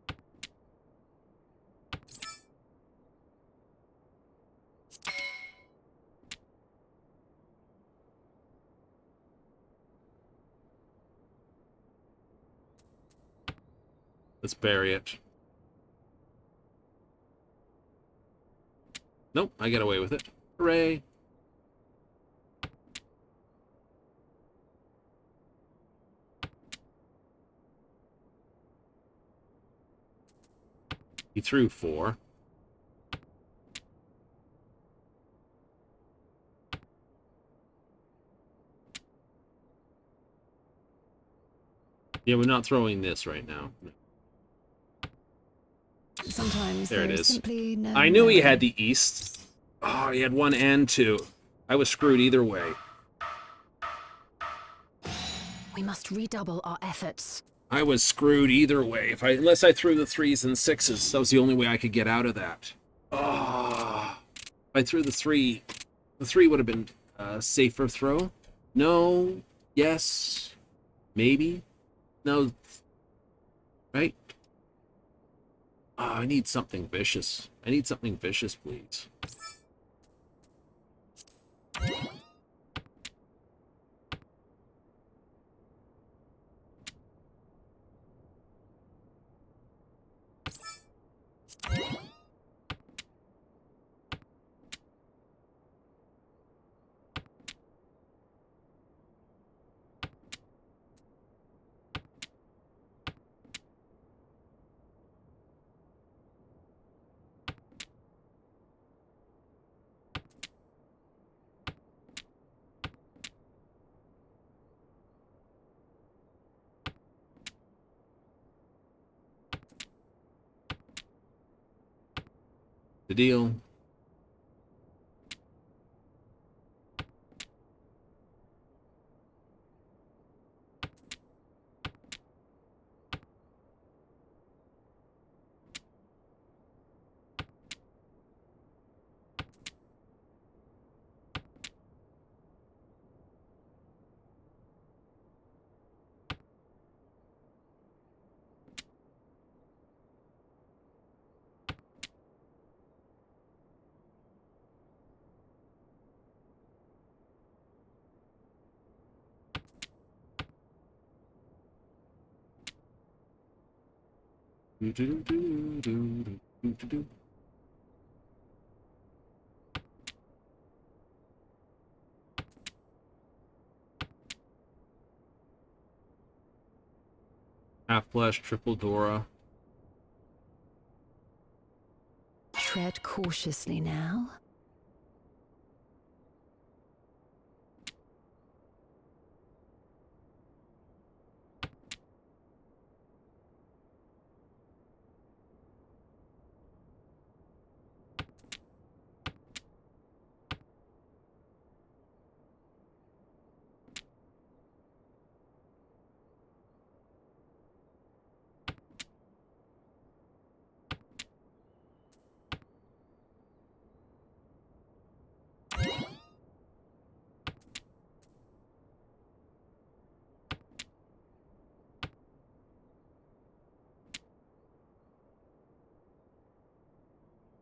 Let's bury it. Nope, I get away with it. Hooray! He threw 4. Yeah, we're not throwing this right now. Sometimes there it is. Simply no I knew he had the east. Oh, he had 1 and 2. I was screwed either way. We must redouble our efforts. I was screwed either way. Unless I threw the 3s and 6s, that was the only way I could get out of that. Ah, if I threw the 3 would have been a safer throw. No, yes, maybe, no, right? I need something vicious. I need something vicious, please. The deal. Half flush, triple Dora. Tread cautiously now.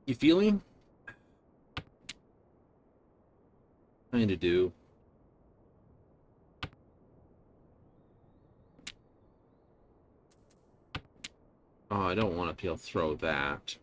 You feeling? Kinda do. Oh, I don't want to be able to throw that.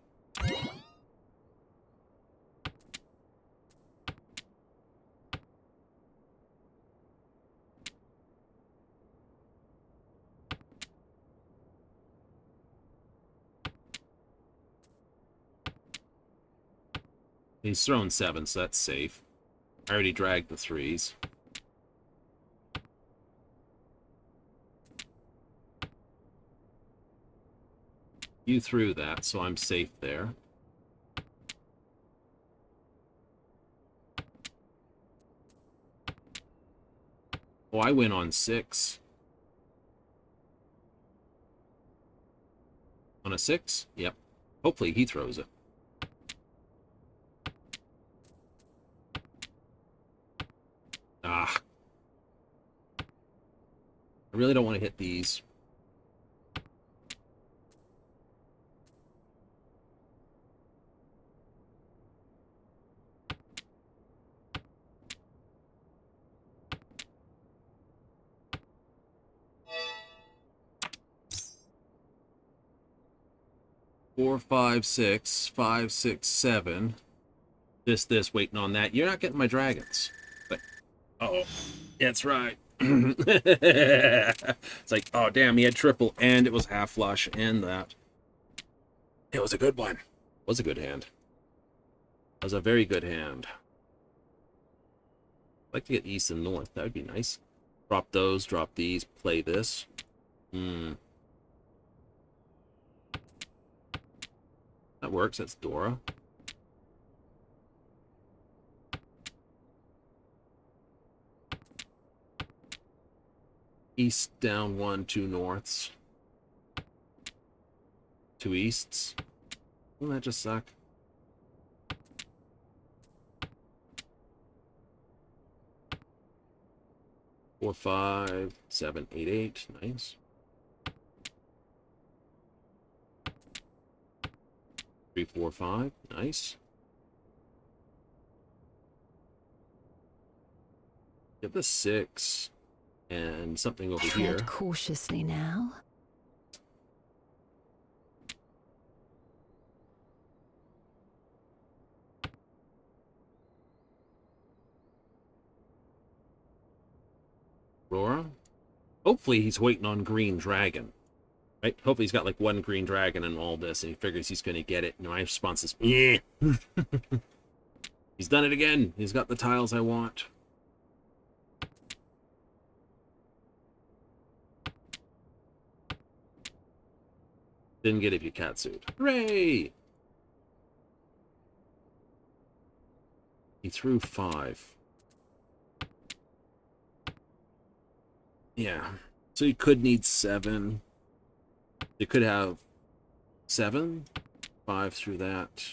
He's thrown 7, so that's safe. I already dragged the 3s. You threw that, so I'm safe there. Oh, I win on 6. On a 6? Yep. Hopefully he throws it. Ah. I really don't want to hit these. Four, 5, 6, 5, 6, 7. This, waiting on that. You're not getting my dragons. But, oh, that's right. It's like, oh, damn, he had triple, and it was half flush, and that. It was a good one. It was a good hand. It was a very good hand. I'd like to get east and north. That would be nice. Drop those, drop these, play this. That works. That's Dora. East down 1, 2 norths. 2 easts. Wouldn't that just suck? Four, 5, 7, 8, 8. Nice. 3, 4, 5. Nice. Get the 6 and something over here. Tread cautiously now. Aurora. Hopefully he's waiting on green dragon. Right? Hopefully he's got like 1 green dragon in all this and he figures he's going to get it. And my response is, yeah. He's done it again. He's got the tiles I want. Didn't get it if you catsued. Hooray! He threw 5. Yeah. So you could need 7. You could have 7. 5 through that.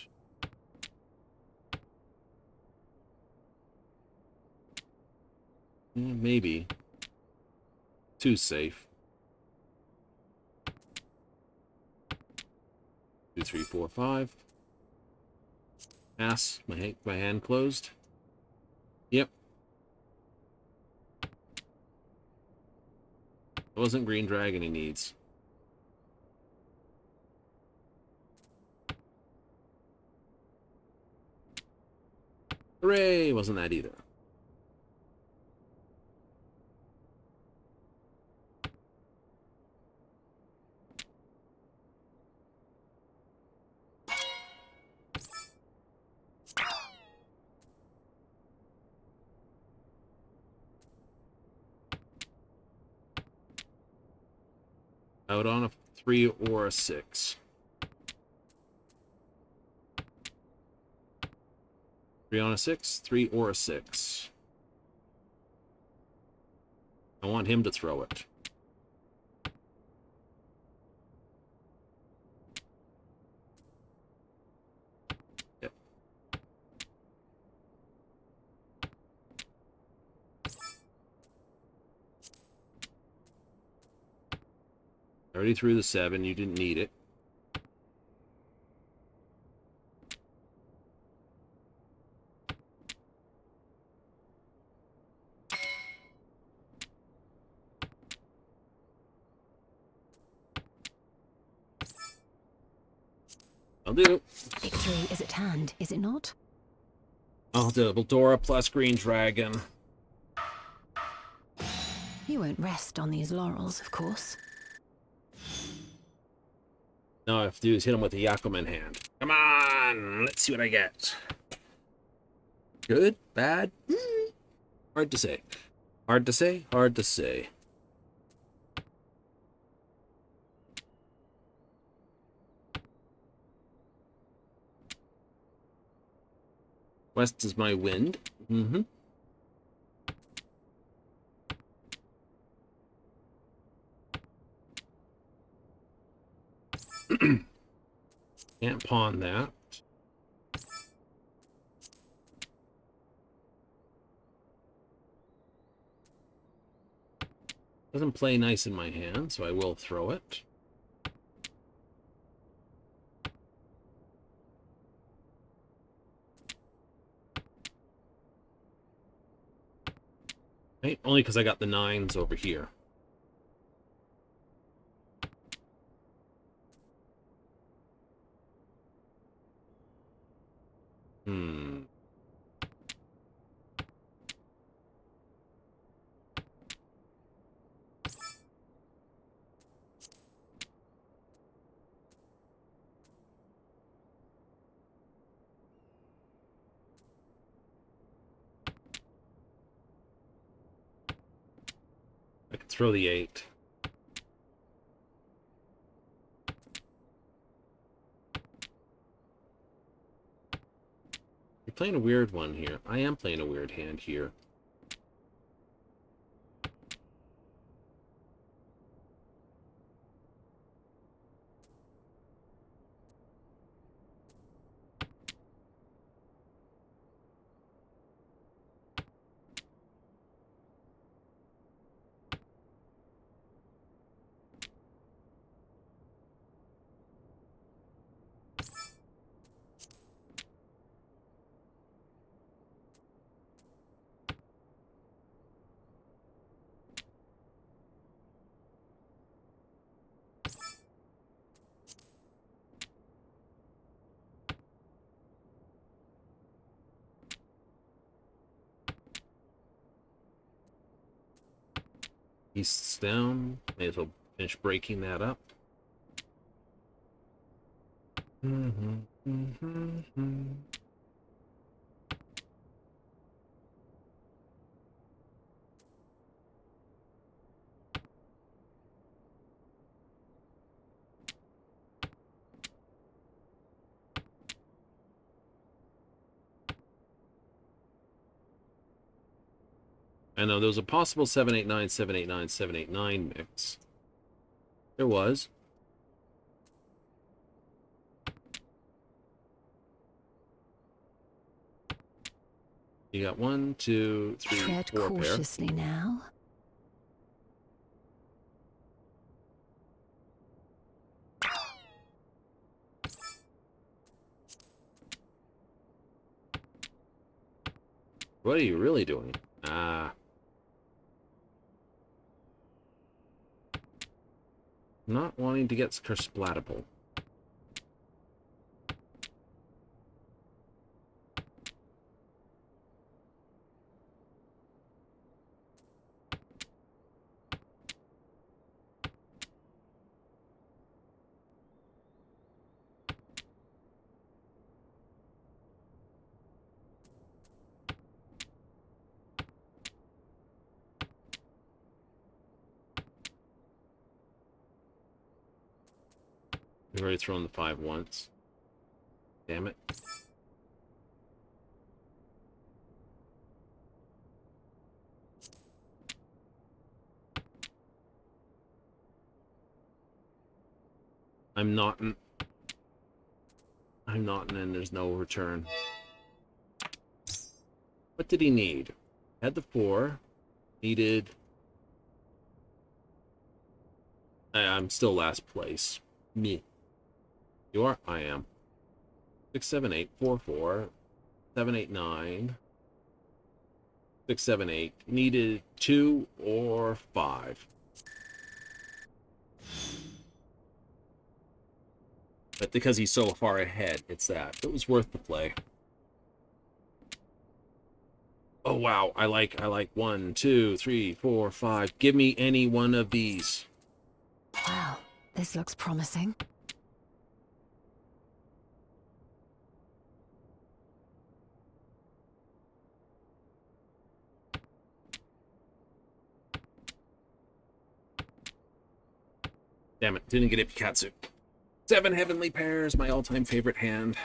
Yeah, maybe. 2's safe. 2, 3, 4, 5. Pass. My hand closed. Yep. It wasn't green dragon he needs. Hooray! Wasn't that either. Out on a 3 or a 6. 3 on a 6, 3 or a 6. I want him to throw it. Yep. I already threw the 7, you didn't need it. I'll do. Victory is at hand, is it not? I'll double Dora plus green dragon. You won't rest on these laurels, of course. Now all I have to do is hit him with the Yakuman hand. Come on! Let's see what I get. Good? Bad? Hard to say. Hard to say? Hard to say. West is my wind. Mm-hmm. Can't pawn that. Doesn't play nice in my hand, so I will throw it. Right? Only because I got the 9s over here. I could throw the 8. You're playing a weird one here. I am playing a weird hand here. East's down. May as well finish breaking that up. I know there was a possible 789, 789, 789 mix. There was. You got 1, 2, 3, Tread 4 cautiously pair. now. What are you really doing? Ah. Not wanting to get splatable. We've already thrown the 5 once. Damn it. I'm not, and there's no return. What did he need? Had the 4. Needed... I'm still last place. Me. You are? I am. 6, 7, 8, 4, 4, 7, 8, 9, 6, 7, 8. Needed 2 or 5. But because he's so far ahead, it's that. It was worth the play. Oh wow, I like 1, 2, 3, 4, 5. Give me any one of these. Wow, this looks promising. Damn it, didn't get it, Pikatsu. 7 heavenly pairs, my all-time favorite hand.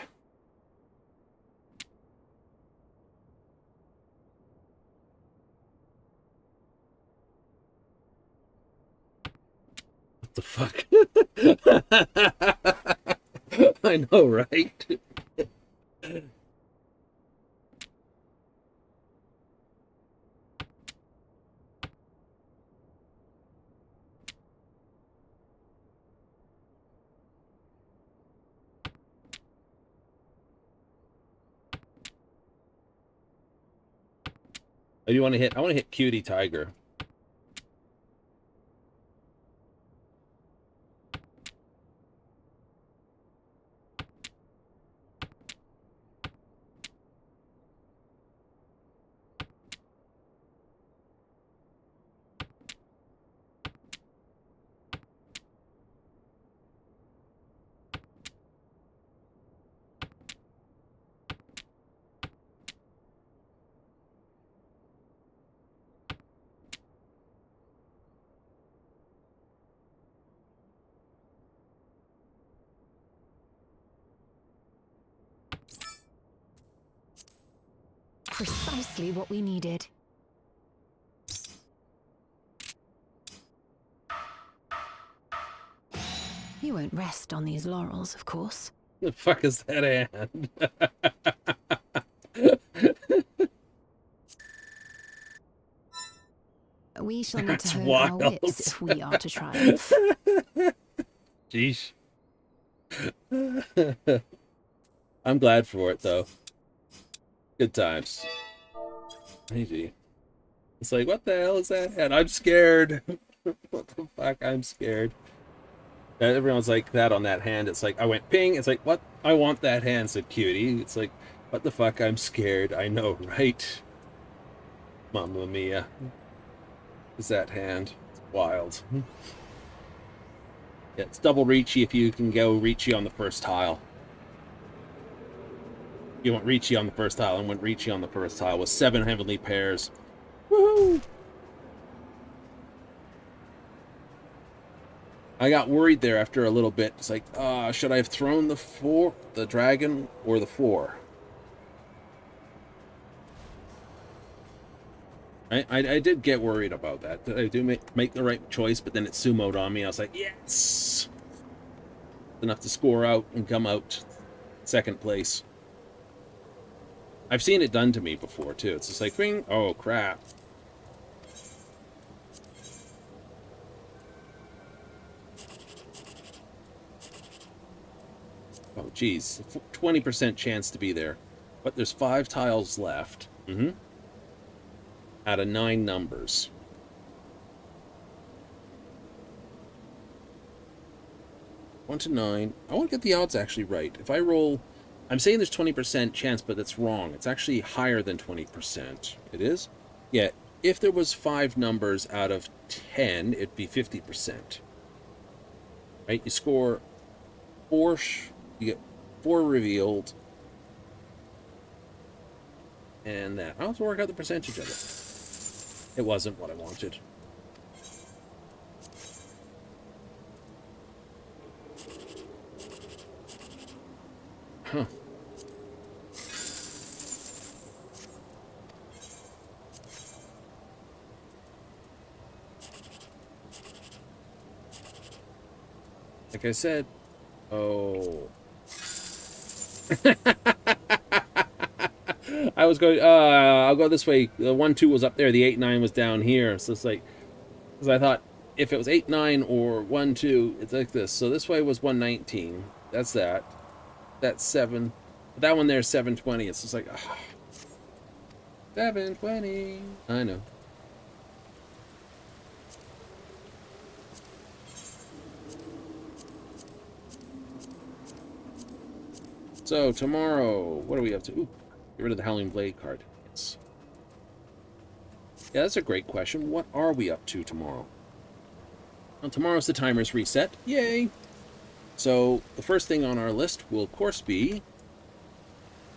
What the fuck? I know, right? Oh, you want to hit? I want to hit Cutie Tiger. Precisely what we needed. You won't rest on these laurels, of course. The fuck is that hand? We shall need to That's hone our wild. wits if we are to triumph. Jeez. I'm glad for it, though. Good times. Easy. It's like, what the hell is that hand? I'm scared. What the fuck? I'm scared. Everyone's like that on that hand. It's like, I went ping. It's like, what? I want that hand, said Cutie. It's like, what the fuck? I'm scared. I know, right? Mamma mia. Is that hand? Wild. Yeah, it's double Reachy if you can go Reachy on the first tile. You want Reachy on the first tile, and went Reachy on the first tile with 7 heavenly pairs. Woohoo! I got worried there after a little bit. It's like, should I have thrown the dragon, or the 4? I did get worried about that. Did I do make the right choice? But then it sumoed on me. I was like, yes! Enough to score out and come out second place. I've seen it done to me before, too. It's just like, ring, oh, crap. Oh, geez. 20% chance to be there. But there's 5 tiles left. Out of 9 numbers. One to 9. I want to get the odds actually right. If I roll... I'm saying there's 20% chance, but that's wrong. It's actually higher than 20%. It is? Yeah. If there was 5 numbers out of 10, it'd be 50%. Right? You score 4... You get 4 revealed. And that. I'll have to work out the percentage of it. It wasn't what I wanted. Huh. Like I said, oh. I was going, I'll go this way. The 1-2 was up there. The 8-9 was down here. So it's like, because I thought if it was 8-9 or 1-2, it's like this. So this way was 119. That's that. That's 7. But that one there is 720. It's just like, 720. I know. So tomorrow, what are we up to? Ooh, get rid of the Howling Blade card. Yes. Yeah, that's a great question. What are we up to tomorrow? Well, tomorrow's the timer's reset. Yay! So the first thing on our list will, of course, be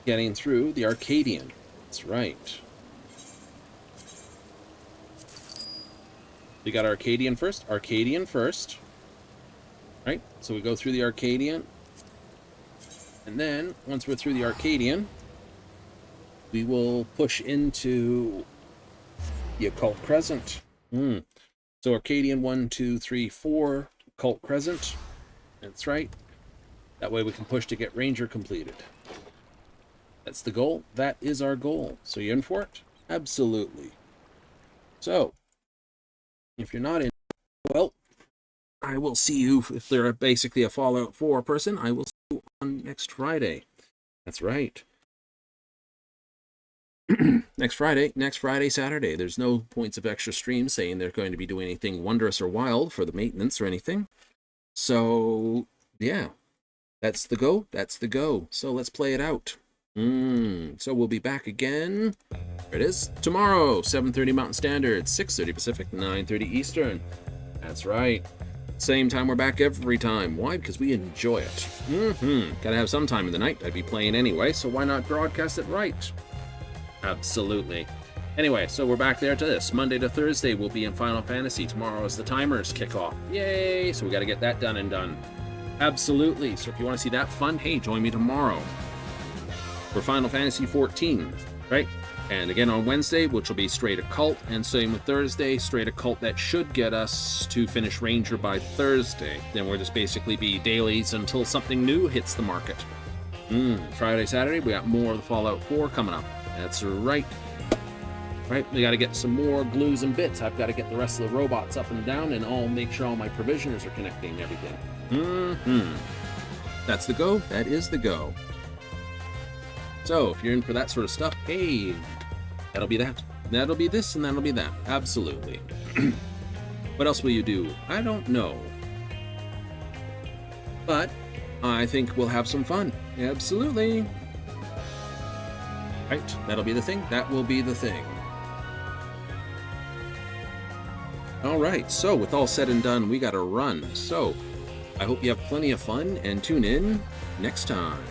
getting through the Arcadian. That's right. We got Arcadian first. Arcadian first. Right? So we go through the Arcadian. And then, once we're through the Arcadian, we will push into the Occult Crescent. So Arcadian 1, 2, 3, 4, Occult Crescent. That's right. That way we can push to get Ranger completed. That's the goal. That is our goal. So you in for it? Absolutely. So, if you're not in, well, I will see you, if they're basically a Fallout 4 person, I will see you on next Friday. That's right. Next Friday, Saturday. There's no points of extra stream saying they're going to be doing anything wondrous or wild for the maintenance or anything. So, yeah. That's the go. That's the go. So let's play it out. So we'll be back again. There it is. Tomorrow, 7:30 Mountain Standard, 6:30 Pacific, 9:30 Eastern. That's right. Same time we're back every time. Why? Because we enjoy it. Gotta have some time in the night. I'd be playing anyway, so why not broadcast it right? Absolutely. Anyway, so we're back there to this. Monday to Thursday, we'll be in Final Fantasy. Tomorrow is the timers kickoff. Yay! So we gotta get that done and done. Absolutely. So if you want to see that fun, hey, join me tomorrow for Final Fantasy 14, right? And again on Wednesday, which will be straight occult, and same with Thursday, straight occult. That should get us to finish Ranger by Thursday. Then we'll just basically be dailies until something new hits the market. Friday, Saturday, we got more of the Fallout 4 coming up. That's right. Right, we got to get some more glues and bits. I've got to get the rest of the robots up and down, and I'll make sure all my provisioners are connecting and everything. That's the go. That is the go. So, if you're in for that sort of stuff, hey, that'll be that. That'll be this, and that'll be that. Absolutely. What else will you do? I don't know. But I think we'll have some fun. Absolutely. Right, that'll be the thing. That will be the thing. All right, so with all said and done, we got to run. So I hope you have plenty of fun and tune in next time.